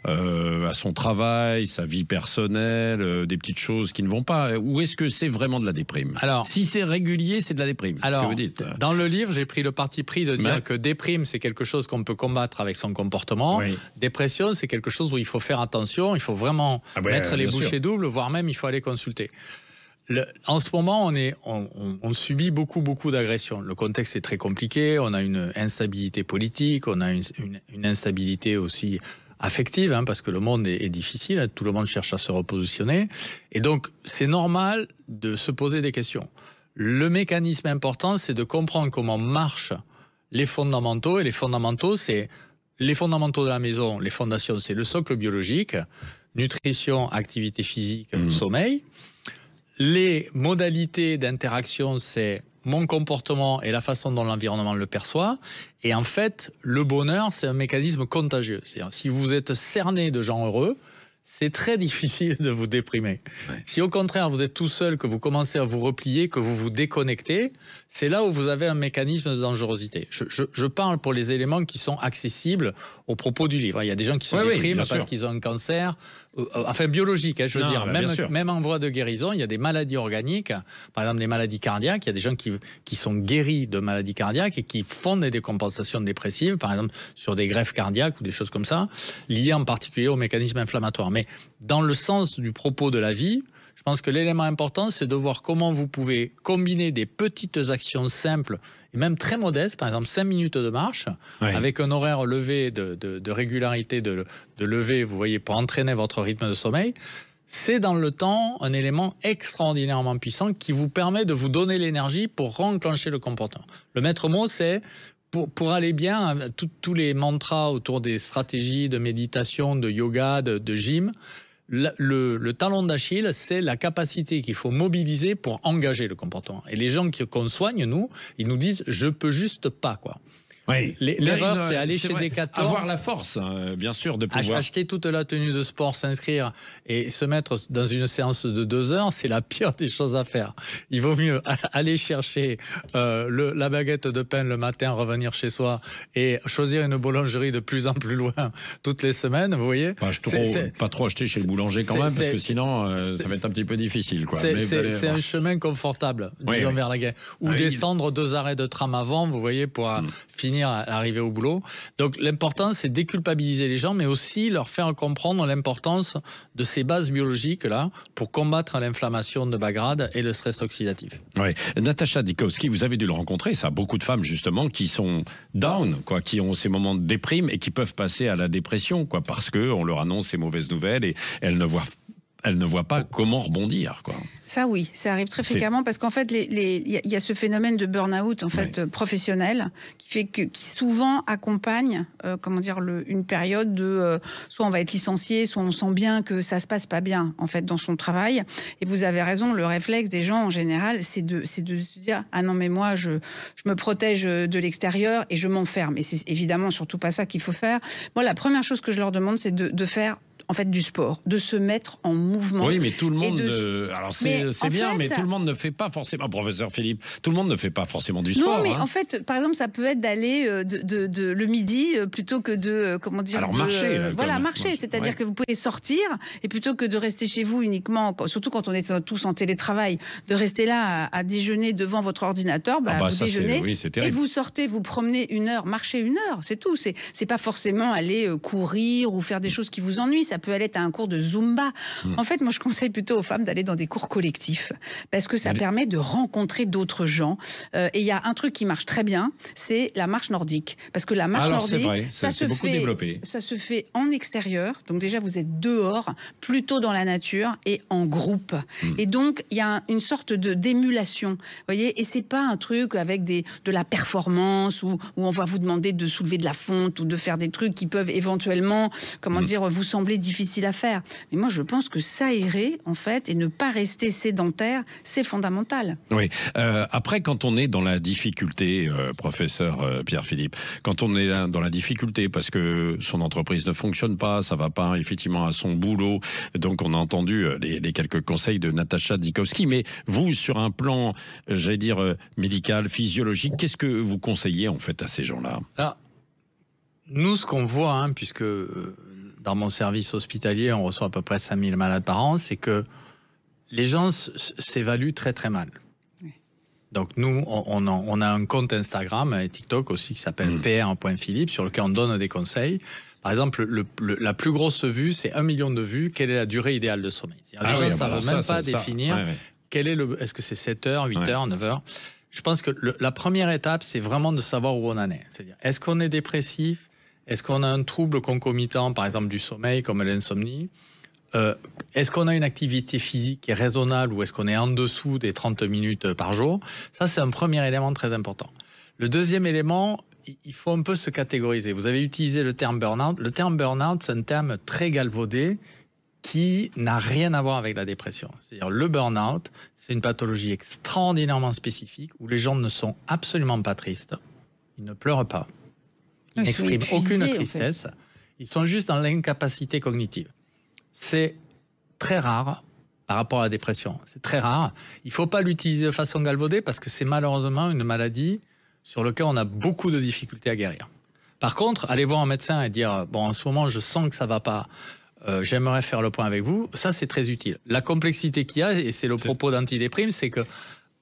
B: à son travail, sa vie personnelle, des petites choses qui ne vont pas. Ou est-ce que c'est vraiment de la déprime ? Alors, si c'est régulier, c'est de la déprime.
D: Alors,
B: ce que vous dites.
D: Dans le livre, j'ai pris le parti pris de dire que déprime, c'est quelque chose qu'on peut combattre avec son comportement. Oui. Dépression, c'est quelque chose où il faut faire attention, il faut vraiment mettre les bouchées doubles, voire même il faut aller consulter. En ce moment, on subit beaucoup d'agressions. Le contexte est très compliqué, on a une instabilité politique, on a une instabilité aussi affective, parce que le monde est difficile, tout le monde cherche à se repositionner. Et donc, c'est normal de se poser des questions. Le mécanisme important, c'est de comprendre comment marchent les fondamentaux. Et les fondamentaux, c'est les fondamentaux de la maison, les fondations, c'est le socle biologique, nutrition, activité physique, sommeil. Les modalités d'interaction, c'est mon comportement et la façon dont l'environnement le perçoit. Et en fait, le bonheur, c'est un mécanisme contagieux. C'est-à-dire, si vous êtes cerné de gens heureux, c'est très difficile de vous déprimer. Ouais. Si au contraire, vous êtes tout seul, que vous commencez à vous replier, que vous vous déconnectez, c'est là où vous avez un mécanisme de dangerosité. Je parle pour les éléments qui sont accessibles au propos du livre. Il y a des gens qui se dépriment parce qu'ils ont un cancer, enfin biologique, je veux dire. Même en voie de guérison, il y a des maladies organiques, par exemple les maladies cardiaques. Il y a des gens qui sont guéris de maladies cardiaques et qui font des décompensations dépressives, par exemple sur des greffes cardiaques ou des choses comme ça, liées en particulier au mécanisme inflammatoire. Mais dans le sens du propos de la vie, je pense que l'élément important, c'est de voir comment vous pouvez combiner des petites actions simples et même très modestes, par exemple 5 minutes de marche, avec un horaire levé de régularité de lever, vous voyez, pour entraîner votre rythme de sommeil. C'est dans le temps un élément extraordinairement puissant qui vous permet de vous donner l'énergie pour renclencher le comportement. Le maître mot, c'est pour aller bien, tous les mantras autour des stratégies de méditation, de yoga, de gym, le talon d'Achille, c'est la capacité qu'il faut mobiliser pour engager le comportement. Et les gens qu'on soigne, ils nous disent « je peux juste pas ».
B: Oui.
D: L'erreur, c'est aller chez Decathlon.
B: Avoir la force, bien sûr, de pouvoir...
D: Acheter toute la tenue de sport, s'inscrire et se mettre dans une séance de 2 heures, c'est la pire des choses à faire. Il vaut mieux aller chercher la baguette de pain le matin, revenir chez soi et choisir une boulangerie de plus en plus loin toutes les semaines, vous voyez.
B: Pas trop acheter chez le boulanger quand même, parce que sinon, ça va être un petit peu difficile.
D: C'est un chemin confortable, disons, vers la guerre. Ou descendre 2 arrêts de tram avant, vous voyez, pour finir à l'arrivée au boulot. Donc l'important, c'est déculpabiliser les gens, mais aussi leur faire comprendre l'importance de ces bases biologiques-là pour combattre l'inflammation de bas grade et le stress oxydatif.
B: Oui. Natacha Dikowski, vous avez dû le rencontrer, ça, beaucoup de femmes justement qui sont down, qui ont ces moments de déprime et qui peuvent passer à la dépression, parce qu'on leur annonce ces mauvaises nouvelles et elles ne voient pas comment rebondir,
C: Ça oui, ça arrive très fréquemment parce qu'en fait, il y a ce phénomène de burn-out professionnel qui souvent accompagne, une période de soit on va être licencié, soit on sent bien que ça se passe pas bien en fait dans son travail. Et vous avez raison, le réflexe des gens en général, c'est de se dire ah non mais moi je me protège de l'extérieur et je m'enferme. Et c'est évidemment surtout pas ça qu'il faut faire. Moi, la première chose que je leur demande, c'est de faire en fait du sport, de se mettre en mouvement.
B: Oui, mais tout le monde... Alors c'est bien, mais tout le monde ne fait pas forcément... Professeur Philippe, tout le monde ne fait pas forcément du sport.
C: Non, mais en fait, par exemple, ça peut être d'aller le midi plutôt que de...
B: Alors marcher.
C: Marcher, c'est-à-dire que vous pouvez sortir et plutôt que de rester chez vous uniquement, surtout quand on est tous en télétravail, de rester là à déjeuner devant votre ordinateur, vous déjeunez et vous sortez, vous promenez 1 heure, marchez 1 heure, c'est tout. C'est pas forcément aller courir ou faire des choses qui vous ennuient. Ça ça peut aller être à un cours de Zumba. En fait, moi, je conseille plutôt aux femmes d'aller dans des cours collectifs parce que ça permet de rencontrer d'autres gens. Et il y a un truc qui marche très bien, c'est la marche nordique. Parce que la marche nordique, ça se fait en extérieur. Donc déjà, vous êtes dehors, plutôt dans la nature et en groupe. Et donc, il y a une sorte d'émulation. Vous voyez, et c'est pas un truc avec de la performance où on va vous demander de soulever de la fonte ou de faire des trucs qui peuvent éventuellement, vous sembler difficiles à faire. Mais moi, je pense que s'aérer, en fait, et ne pas rester sédentaire, c'est fondamental.
B: Oui. Après, quand on est dans la difficulté, professeur Pierre-Philippe, quand on est dans la difficulté parce que son entreprise ne fonctionne pas, ça va pas effectivement à son boulot, donc on a entendu les quelques conseils de Natacha Dikowski, mais vous, sur un plan, j'allais dire, médical, physiologique, qu'est-ce que vous conseillez en fait à ces gens-là?
D: Alors, nous, ce qu'on voit, puisque dans mon service hospitalier, on reçoit à peu près 5000 malades par an, c'est que les gens s'évaluent très très mal. Oui. Donc nous, on a un compte Instagram et TikTok aussi qui s'appelle pr.philippe, sur lequel on donne des conseils. Par exemple, la plus grosse vue, c'est 1 million de vues. Quelle est la durée idéale de sommeil? Les gens ne savent même pas définir est-ce que c'est 7 heures, 8 heures, 9 heures. Je pense que la première étape, c'est vraiment de savoir où on en est. C'est-à-dire, est-ce qu'on est dépressif? Est-ce qu'on a un trouble concomitant, par exemple du sommeil, comme l'insomnie? Est-ce qu'on a une activité physique qui est raisonnable ou est-ce qu'on est en dessous des 30 minutes par jour? Ça, c'est un premier élément très important. Le deuxième élément, il faut un peu se catégoriser. Vous avez utilisé le terme burn-out. Le terme burn-out, c'est un terme très galvaudé qui n'a rien à voir avec la dépression. C'est-à-dire le burn-out, c'est une pathologie extraordinairement spécifique où les gens ne sont absolument pas tristes. Ils ne pleurent pas. Ils n'expriment aucune tristesse. En fait. Ils sont juste dans l'incapacité cognitive. C'est très rare par rapport à la dépression. C'est très rare. Il ne faut pas l'utiliser de façon galvaudée parce que c'est malheureusement une maladie sur laquelle on a beaucoup de difficultés à guérir. Par contre, aller voir un médecin et dire « bon, en ce moment, je sens que ça ne va pas, j'aimerais faire le point avec vous », ça, c'est très utile. La complexité qu'il y a, et c'est le propos d'Antidéprime, c'est que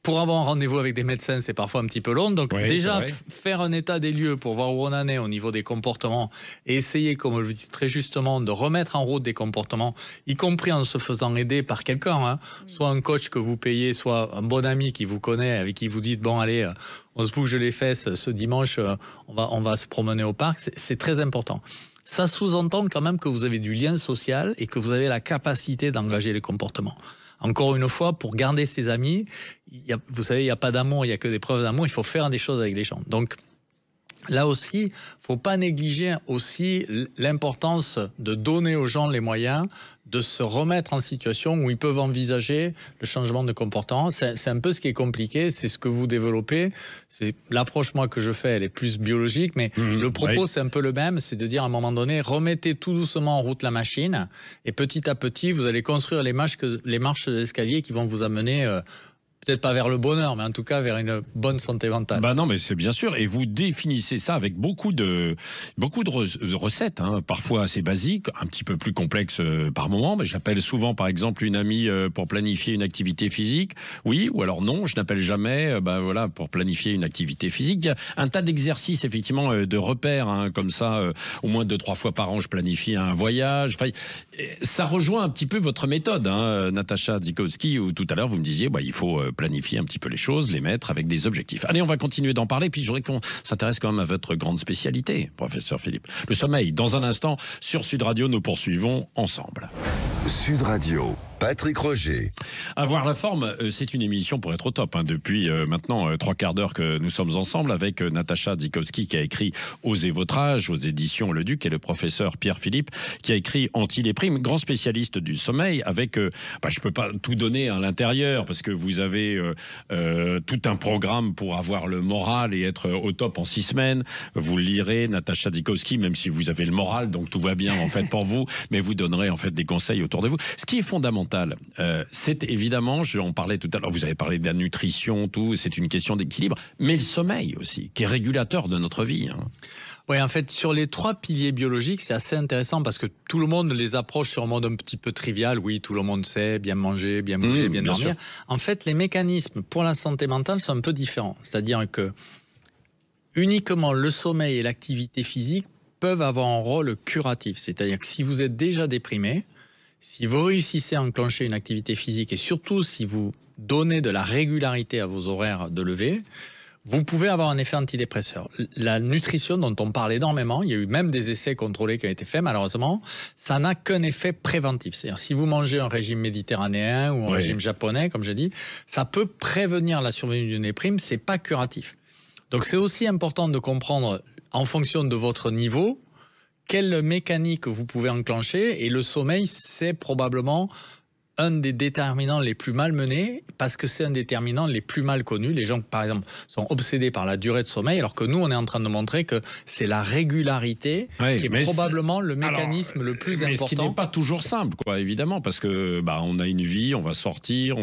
D: pour avoir un rendez-vous avec des médecins, c'est parfois un petit peu long. Donc déjà, faire un état des lieux pour voir où on en est au niveau des comportements et essayer, comme je le dis très justement, de remettre en route des comportements, y compris en se faisant aider par quelqu'un, soit un coach que vous payez, soit un bon ami qui vous connaît, avec qui vous dites, bon allez, on se bouge les fesses, ce dimanche, on va se promener au parc, c'est très important. Ça sous-entend quand même que vous avez du lien social et que vous avez la capacité d'engager les comportements. Encore une fois, pour garder ses amis, vous savez, il n'y a pas d'amour, il n'y a que des preuves d'amour, il faut faire des choses avec les gens. Donc là aussi, il ne faut pas négliger aussi l'importance de donner aux gens les moyens de se remettre en situation où ils peuvent envisager le changement de comportement. C'est un peu ce qui est compliqué, c'est ce que vous développez. C'est l'approche, moi, que je fais, elle est plus biologique, mais le propos, c'est un peu le même, c'est de dire à un moment donné, remettez tout doucement en route la machine, et petit à petit, vous allez construire les marches de l'escalier qui vont vous amener... peut-être pas vers le bonheur, mais en tout cas vers une bonne santé mentale.
B: Bah non, mais c'est bien sûr. Et vous définissez ça avec beaucoup de recettes, parfois assez basiques, un petit peu plus complexes par moment. Mais j'appelle souvent, par exemple, une amie pour planifier une activité physique. Oui, ou alors non, je n'appelle jamais pour planifier une activité physique. Il y a un tas d'exercices, effectivement, de repères, comme ça. Au moins 2-3 fois par an, je planifie un voyage. Enfin, ça rejoint un petit peu votre méthode, Natacha Dikowski, où tout à l'heure, vous me disiez, il faut planifier un petit peu les choses, les mettre avec des objectifs. Allez, on va continuer d'en parler, puis je voudrais qu'on s'intéresse quand même à votre grande spécialité, professeur Philippe. Le sommeil. Dans un instant, sur Sud Radio, nous poursuivons ensemble.
A: Sud Radio, Patrick Roger.
B: Avoir la forme, c'est une émission pour être au top. Depuis maintenant 3/4 d'heure que nous sommes ensemble avec Natacha Dikowski qui a écrit Osez votre âge aux éditions Le Duc et le professeur Pierre Philippe qui a écrit Antidéprime, grand spécialiste du sommeil avec, je peux pas tout donner à l'intérieur parce que vous avez tout un programme pour avoir le moral et être au top en 6 semaines. Vous le lirez, Natacha Dikowski, même si vous avez le moral, donc tout va bien en fait pour vous, mais vous donnerez en fait des conseils autour de vous. Ce qui est fondamental, c'est évidemment, j'en parlais tout à l'heure, vous avez parlé de la nutrition, tout, c'est une question d'équilibre, mais le sommeil aussi, qui est régulateur de notre vie.
D: Oui, en fait, sur les 3 piliers biologiques, c'est assez intéressant parce que tout le monde les approche sur un mode un petit peu trivial. Oui, tout le monde sait, bien manger, bien bouger, bien dormir. Sûr. En fait, les mécanismes pour la santé mentale sont un peu différents. C'est-à-dire que uniquement le sommeil et l'activité physique peuvent avoir un rôle curatif. C'est-à-dire que si vous êtes déjà déprimé, si vous réussissez à enclencher une activité physique et surtout si vous donnez de la régularité à vos horaires de lever, vous pouvez avoir un effet antidépresseur. La nutrition dont on parle énormément, il y a eu même des essais contrôlés qui ont été faits, malheureusement, ça n'a qu'un effet préventif. C'est-à-dire si vous mangez un régime méditerranéen ou un régime japonais, comme j'ai dit, ça peut prévenir la survenue d'une déprime, c'est pas curatif. Donc c'est aussi important de comprendre, en fonction de votre niveau, quelle mécanique vous pouvez enclencher, et le sommeil, c'est probablement un des déterminants les plus mal menés, parce que c'est un déterminant les plus mal connus. Les gens, par exemple, sont obsédés par la durée de sommeil, alors que nous, on est en train de montrer que c'est la régularité qui est probablement le mécanisme le plus important.
B: Ce qui n'est pas toujours simple, quoi, évidemment, parce que on a une vie, on va sortir,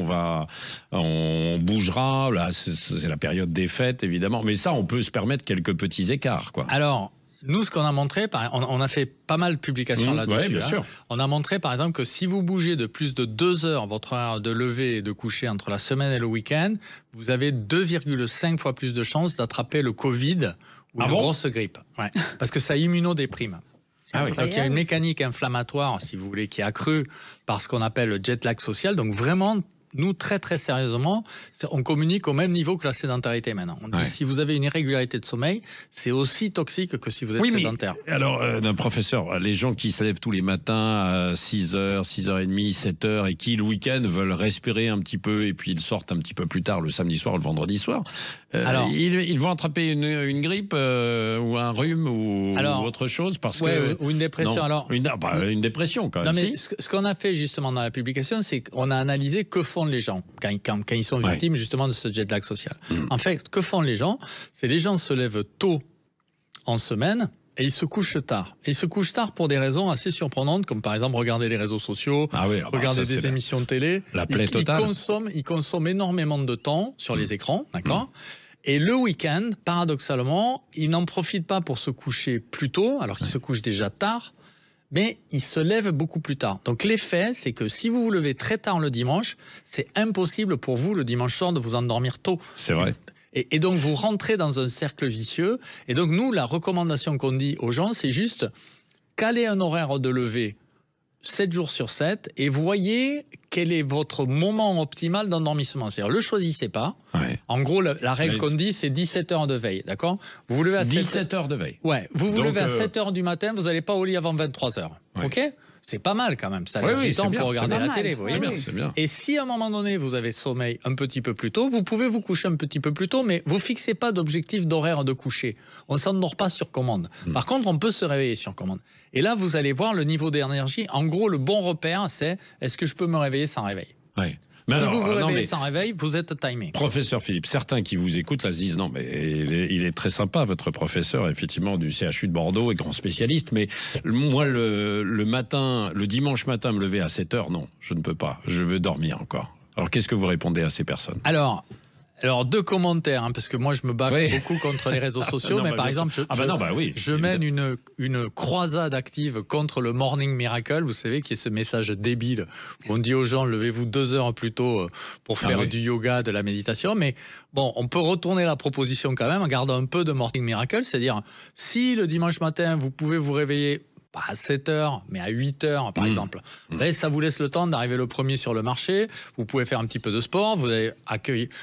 B: on bougera. Là, c'est la période des fêtes, évidemment. Mais ça, on peut se permettre quelques petits écarts, quoi.
D: Alors, nous, ce qu'on a montré, on a fait pas mal de publications là-dessus.
B: Bien sûr.
D: On a montré, par exemple, que si vous bougez de plus de 2 heures votre heure de lever et de coucher entre la semaine et le week-end, vous avez 2,5 fois plus de chances d'attraper le Covid ou une grosse grippe. Ouais. Parce que ça immunodéprime. Donc, il y a une mécanique inflammatoire, si vous voulez, qui est accrue par ce qu'on appelle le jet lag social. Donc, vraiment, nous, très très sérieusement, on communique au même niveau que la sédentarité maintenant. On dit si vous avez une irrégularité de sommeil, c'est aussi toxique que si vous êtes sédentaire.
B: Mais, alors, professeur, les gens qui se lèvent tous les matins à 6h, 6h30, 7h et qui, le week-end, veulent respirer un petit peu et puis ils sortent un petit peu plus tard le samedi soir ou le vendredi soir, ils vont attraper une grippe ou un rhume ou autre chose parce que...
D: Ou une dépression.
B: Une dépression, quand même.
D: Non, mais ce qu'on a fait justement dans la publication, c'est qu'on a analysé que font les gens quand ils sont victimes justement de ce jet lag social. En fait, que font les gens? C'est les gens se lèvent tôt en semaine et ils se couchent tard. Et ils se couchent tard pour des raisons assez surprenantes, comme par exemple regarder les réseaux sociaux, regarder des émissions de télé.
B: La plaie totale.
D: Ils consomment énormément de temps sur les écrans, d'accord? Et le week-end, paradoxalement, ils n'en profitent pas pour se coucher plus tôt, alors qu'ils se couchent déjà tard, mais ils se lèvent beaucoup plus tard. Donc l'effet, c'est que si vous vous levez très tard le dimanche, c'est impossible pour vous le dimanche soir de vous endormir tôt.
B: C'est vrai.
D: Et donc vous rentrez dans un cercle vicieux. Et donc nous, la recommandation qu'on dit aux gens, c'est juste caler un horaire de lever 7 jours sur 7 et voyez quel est votre moment optimal d'endormissement. C'est-à-dire, le choisissez pas. En gros, la règle qu'on dit, c'est 17 heures de veille, d'accord? Vous vous levez à
B: 17 heures de veille.
D: Ouais, vous levez à 7 heures du matin, vous n'allez pas au lit avant 23 heures. OK? C'est pas mal quand même, ça laisse du temps pour regarder la télé. Vous voyez
B: bien.
D: Et si à un moment donné, vous avez sommeil un petit peu plus tôt, vous pouvez vous coucher un petit peu plus tôt, mais vous fixez pas d'objectif d'horaire de coucher. On ne s'endort pas sur commande. Par contre, on peut se réveiller sur commande. Et là, vous allez voir le niveau d'énergie. En gros, le bon repère, c'est est-ce que je peux me réveiller sans réveil?
B: Mais
D: si vous vous réveillez sans réveil, vous êtes timé.
B: Professeur Philippe, certains qui vous écoutent là se disent non, mais il est très sympa, votre professeur, effectivement, du CHU de Bordeaux et grand spécialiste, mais moi, le matin, le dimanche matin, me lever à 7 heures, non, je ne peux pas, je veux dormir encore. Alors, qu'est-ce que vous répondez à ces personnes?
D: Alors, 2 commentaires, parce que moi je me bats beaucoup contre les réseaux sociaux, mais par exemple, je mène une croisade active contre le Morning Miracle, vous savez, qui est ce message débile où on dit aux gens levez-vous 2 heures plus tôt pour faire du yoga, de la méditation, mais bon, on peut retourner la proposition quand même en gardant un peu de Morning Miracle, c'est-à-dire si le dimanche matin vous pouvez vous réveiller pas à 7 heures, mais à 8 heures, par exemple. Et ça vous laisse le temps d'arriver le premier sur le marché. Vous pouvez faire un petit peu de sport. Vous allez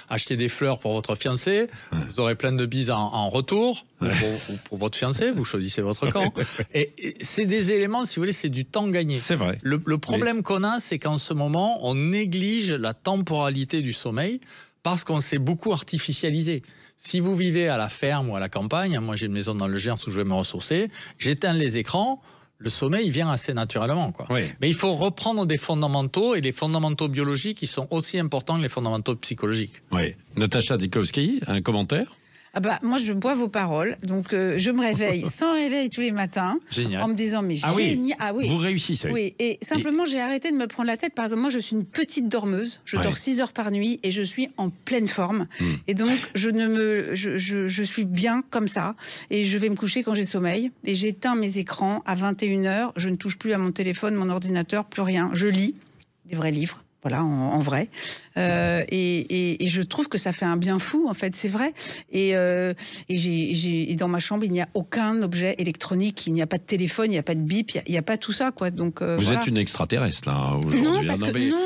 D: acheter des fleurs pour votre fiancé. Vous aurez plein de bises en retour. Ou pour votre fiancé, vous choisissez votre camp. Et c'est des éléments, si vous voulez, c'est du temps gagné.
B: C'est vrai.
D: Le problème qu'on a, c'est qu'en ce moment, on néglige la temporalité du sommeil parce qu'on s'est beaucoup artificialisé. Si vous vivez à la ferme ou à la campagne, moi j'ai une maison dans le Gers où je vais me ressourcer, j'éteins les écrans, le sommeil il vient assez naturellement, quoi. Mais il faut reprendre des fondamentaux, et les fondamentaux biologiques qui sont aussi importants que les fondamentaux psychologiques.
B: Natacha Dikowski, un commentaire?
C: Moi, je bois vos paroles. Donc, je me réveille sans réveil tous les matins.
D: Génial.
C: En me disant, mais génial.
B: Vous réussissez.
C: Oui, et simplement, j'ai arrêté de me prendre la tête. Par exemple, moi, je suis une petite dormeuse. Je dors 6 heures par nuit et je suis en pleine forme. Et donc, je suis bien comme ça. Et je vais me coucher quand j'ai sommeil. Et j'éteins mes écrans à 21 h. Je ne touche plus à mon téléphone, mon ordinateur, plus rien. Je lis des vrais livres. Voilà, en vrai. Et je trouve que ça fait un bien fou, en fait, c'est vrai. Et dans ma chambre, il n'y a aucun objet électronique, il n'y a pas de téléphone, il n'y a pas de bip, il n'y a pas tout ça, quoi. Donc,
B: vous êtes une extraterrestre, là, aujourd'hui.
C: Non,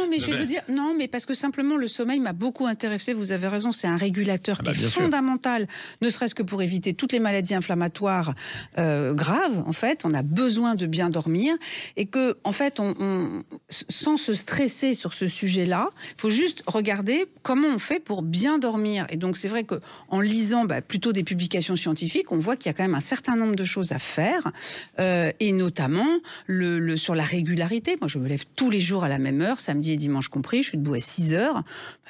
C: mais je vais vous dire, non, mais parce que simplement, le sommeil m'a beaucoup intéressé. Vous avez raison, c'est un régulateur qui est fondamental, ne serait-ce que pour éviter toutes les maladies inflammatoires graves, en fait. On a besoin de bien dormir. Et que, en fait, sans se stresser sur ce sujet-là, il faut juste regarder comment on fait pour bien dormir. Et donc, c'est vrai qu'en lisant plutôt des publications scientifiques, on voit qu'il y a quand même un certain nombre de choses à faire, et notamment sur la régularité. Moi, je me lève tous les jours à la même heure, samedi et dimanche compris, je suis debout à 6 heures.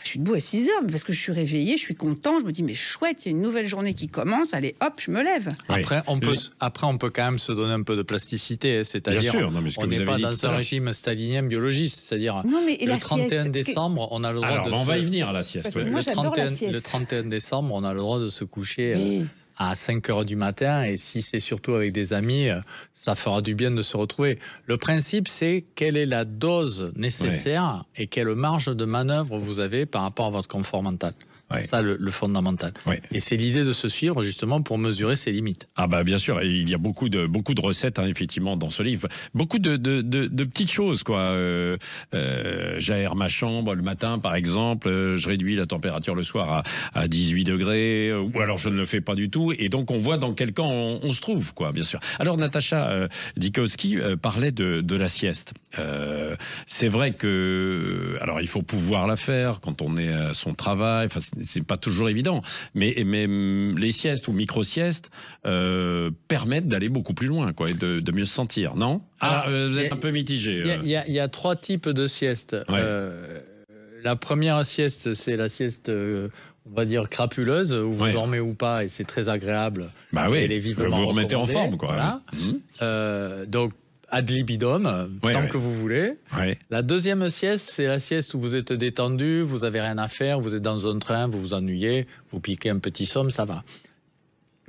C: Je suis debout à 6 heures parce que je suis réveillée, je suis content, je me dis, mais chouette, il y a une nouvelle journée qui commence, allez, hop, je me lève.
D: Après, on peut quand même se donner un peu de plasticité, c'est-à-dire, on n'est pas dans un régime stalinien biologiste, c'est-à-dire, le 31 décembre, on a le droit
B: on va y venir à la sieste.
C: Moi,
D: le 31 décembre, on a le droit de se coucher à 5 heures du matin, et si c'est surtout avec des amis, ça fera du bien de se retrouver. Le principe, c'est quelle est la dose nécessaire et quelle marge de manœuvre vous avez par rapport à votre confort mental. C'est ça le fondamental. Et c'est l'idée de se suivre justement pour mesurer ses limites.
B: Ah bah bien sûr, et il y a beaucoup de recettes effectivement dans ce livre. Beaucoup de petites choses quoi. J'aère ma chambre le matin par exemple, je réduis la température le soir à 18 degrés, ou alors je ne le fais pas du tout. Et donc on voit dans quel camp on se trouve quoi, bien sûr. Alors Natacha Dikowski parlait de la sieste. C'est vrai que alors il faut pouvoir la faire quand on est à son travail. Enfin, c'est pas toujours évident, mais les siestes ou micro-siestes permettent d'aller beaucoup plus loin, quoi, et de mieux se sentir, non? Vous êtes un peu mitigé.
D: Il y a 3 types de siestes. La première sieste, c'est la sieste, on va dire, crapuleuse, où vous dormez ou pas, et c'est très agréable.
B: Elle est vivement vous remettez en forme, quoi.
D: Voilà. Donc, ad libidum, tant que vous voulez. La deuxième sieste, c'est la sieste où vous êtes détendu, vous n'avez rien à faire, vous êtes dans un train, vous vous ennuyez, vous piquez un petit somme, ça va.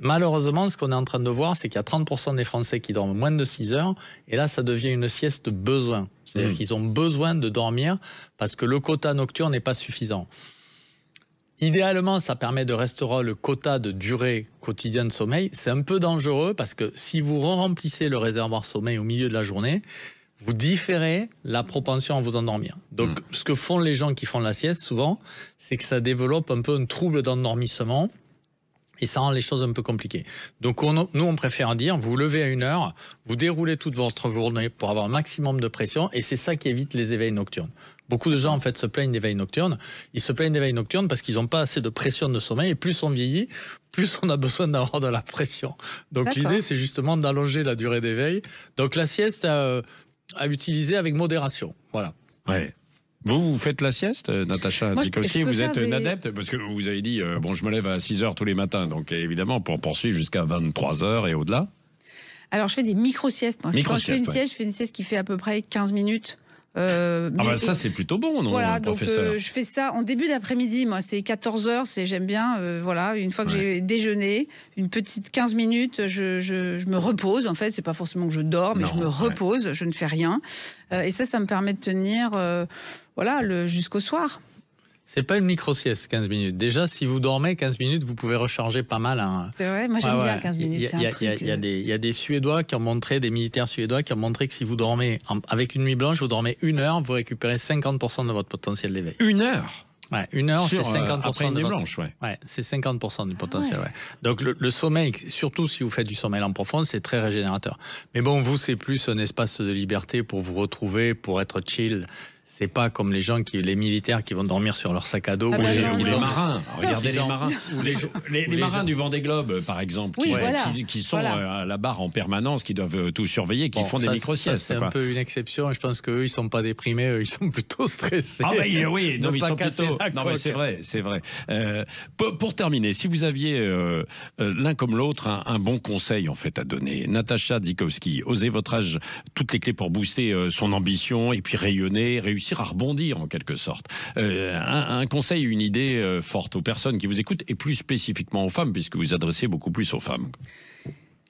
D: Malheureusement, ce qu'on est en train de voir, c'est qu'il y a 30% des Français qui dorment moins de 6 heures, et là, ça devient une sieste besoin. C'est-à-dire qu'ils ont besoin de dormir parce que le quota nocturne n'est pas suffisant. Idéalement, ça permet de restaurer le quota de durée quotidienne de sommeil. C'est un peu dangereux parce que si vous remplissez le réservoir sommeil au milieu de la journée, vous différez la propension à vous endormir. Donc, ce que font les gens qui font la sieste, souvent, c'est que ça développe un peu un trouble d'endormissement et ça rend les choses un peu compliquées. Donc, nous, on préfère dire, vous levez à 1 heure, vous déroulez toute votre journée pour avoir un maximum de pression, et c'est ça qui évite les éveils nocturnes. Beaucoup de gens, en fait, se plaignent d'éveils nocturnes. Ils se plaignent d'éveils nocturnes parce qu'ils n'ont pas assez de pression de sommeil, et plus on vieillit, plus on a besoin d'avoir de la pression. Donc, l'idée, c'est justement d'allonger la durée d'éveil. Donc, la sieste à utiliser avec modération. Voilà.
B: Vous faites la sieste, Natacha Dikowski? Vous êtes une adepte? Parce que vous avez dit, je me lève à 6 heures tous les matins, donc évidemment, pour poursuivre jusqu'à 23 heures et au-delà.
C: Alors, je fais des micro-siestes. Quand je fais une sieste, je fais une sieste qui fait à peu près 15 minutes.
B: Ça c'est plutôt bon, non,
C: voilà,
B: professeur?
C: Donc, je fais ça en début d'après-midi, moi c'est 14 heures, j'aime bien, voilà, une fois que j'ai déjeuné, une petite 15 minutes, je me repose, en fait, c'est pas forcément que je dors, mais je me repose, je ne fais rien, et ça me permet de tenir, jusqu'au soir.
D: C'est pas une micro-sieste, 15 minutes. Déjà, si vous dormez 15 minutes, vous pouvez recharger pas mal.
C: C'est vrai, moi j'aime bien 15 minutes.
D: Il y a des Suédois qui ont montré, des militaires suédois qui ont montré que si vous dormez avec une nuit blanche, vous dormez 1 heure, vous récupérez 50% de votre potentiel d'éveil.
B: 1 heure?
D: 1 heure, c'est 50%
B: après une nuit blanche,
D: c'est 50% du potentiel. Donc le sommeil, surtout si vous faites du sommeil en profond, c'est très régénérateur. Mais bon, vous, c'est plus un espace de liberté pour vous retrouver, pour être chill. C'est pas comme les militaires qui vont dormir sur leur sac à dos.
B: Ou les marins. Regardez les marins. Les marins du Vendée Globe, par exemple, qui sont à la barre en permanence, qui doivent tout surveiller, qui font des micro-siestes.
D: C'est un peu une exception. Et je pense qu'eux, ils sont pas déprimés, eux, ils sont plutôt stressés.
B: Oui, non, ils sont plutôt... Non, mais c'est vrai. Pour terminer, si vous aviez l'un comme l'autre un bon conseil en fait à donner, Natacha Dikowski, osez votre âge, toutes les clés pour booster son ambition et puis rayonner, réussir à rebondir en quelque sorte. Un conseil, une idée forte aux personnes qui vous écoutent et plus spécifiquement aux femmes, puisque vous vous adressez beaucoup plus aux femmes.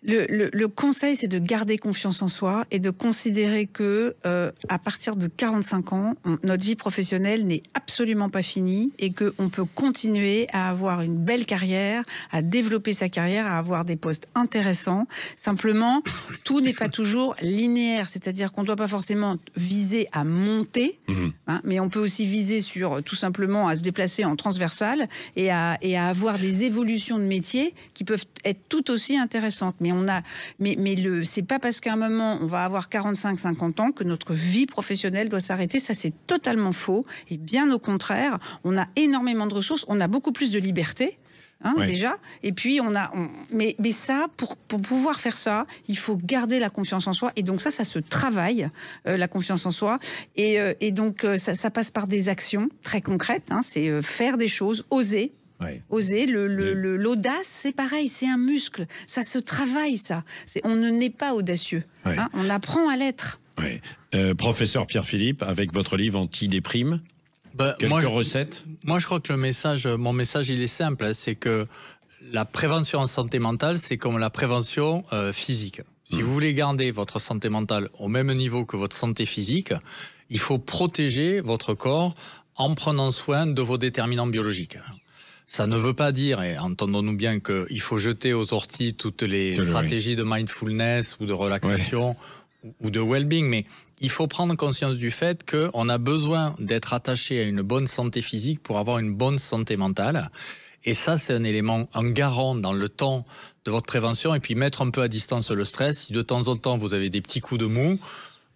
C: Le conseil, c'est de garder confiance en soi et de considérer que à partir de 45 ans, notre vie professionnelle n'est absolument pas finie et qu'on peut continuer à avoir une belle carrière, à développer sa carrière, à avoir des postes intéressants. Simplement, tout n'est pas toujours linéaire, c'est-à-dire qu'on ne doit pas forcément viser à monter, hein, mais on peut aussi viser sur tout simplement à se déplacer en transversale et à avoir des évolutions de métier qui peuvent être tout aussi intéressantes. Mais c'est pas parce qu'à un moment on va avoir 45-50 ans que notre vie professionnelle doit s'arrêter. Ça, c'est totalement faux. Et bien au contraire, on a énormément de ressources, on a beaucoup plus de liberté. Déjà, et puis mais ça, pour pouvoir faire ça, il faut garder la confiance en soi, et donc ça se travaille, la confiance en soi, et donc ça passe par des actions très concrètes, hein, c'est faire des choses, oser. Ouais. Oser, l'audace, c'est pareil, c'est un muscle, ça se travaille, ça. On ne naît pas audacieux, hein, on apprend à l'être.
B: Ouais. Professeur Pierre-Philippe, avec votre livre Anti-déprime, quelques recettes.
D: Moi, je crois que mon message, il est simple, hein, c'est que la prévention en santé mentale, c'est comme la prévention physique. Si vous voulez garder votre santé mentale au même niveau que votre santé physique, il faut protéger votre corps en prenant soin de vos déterminants biologiques. Ça ne veut pas dire, et entendons-nous bien, qu'il faut jeter aux orties toutes les stratégies de mindfulness ou de relaxation ou de well-being, mais il faut prendre conscience du fait qu'on a besoin d'être attaché à une bonne santé physique pour avoir une bonne santé mentale. Et ça, c'est un élément, un garant dans le temps de votre prévention. Et puis mettre un peu à distance le stress. Si de temps en temps vous avez des petits coups de mou,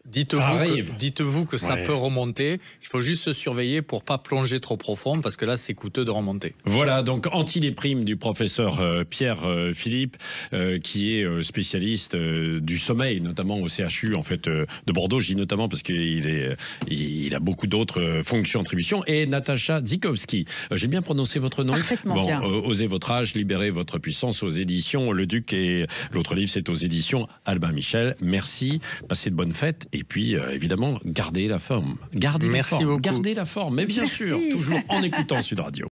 D: dites-vous que ça peut remonter. Il faut juste se surveiller pour pas plonger trop profond, parce que là, c'est coûteux de remonter.
B: Voilà, donc Anti-déprime du professeur Pierre-Philippe, qui est spécialiste du sommeil, notamment au CHU en fait, de Bordeaux. Je dis notamment parce qu'il a beaucoup d'autres fonctions, attributions. Et Natacha Dzikowski, j'ai bien prononcé votre nom?
C: Parfaitement bien.
B: Osez votre âge, libérez votre puissance, aux éditions Le Duc, et l'autre livre, c'est aux éditions Albin Michel. Merci, passez de bonnes fêtes. Et puis, évidemment, gardez la forme. Gardez la forme.
D: Beaucoup.
B: Gardez la forme, mais bien sûr, toujours en écoutant Sud Radio.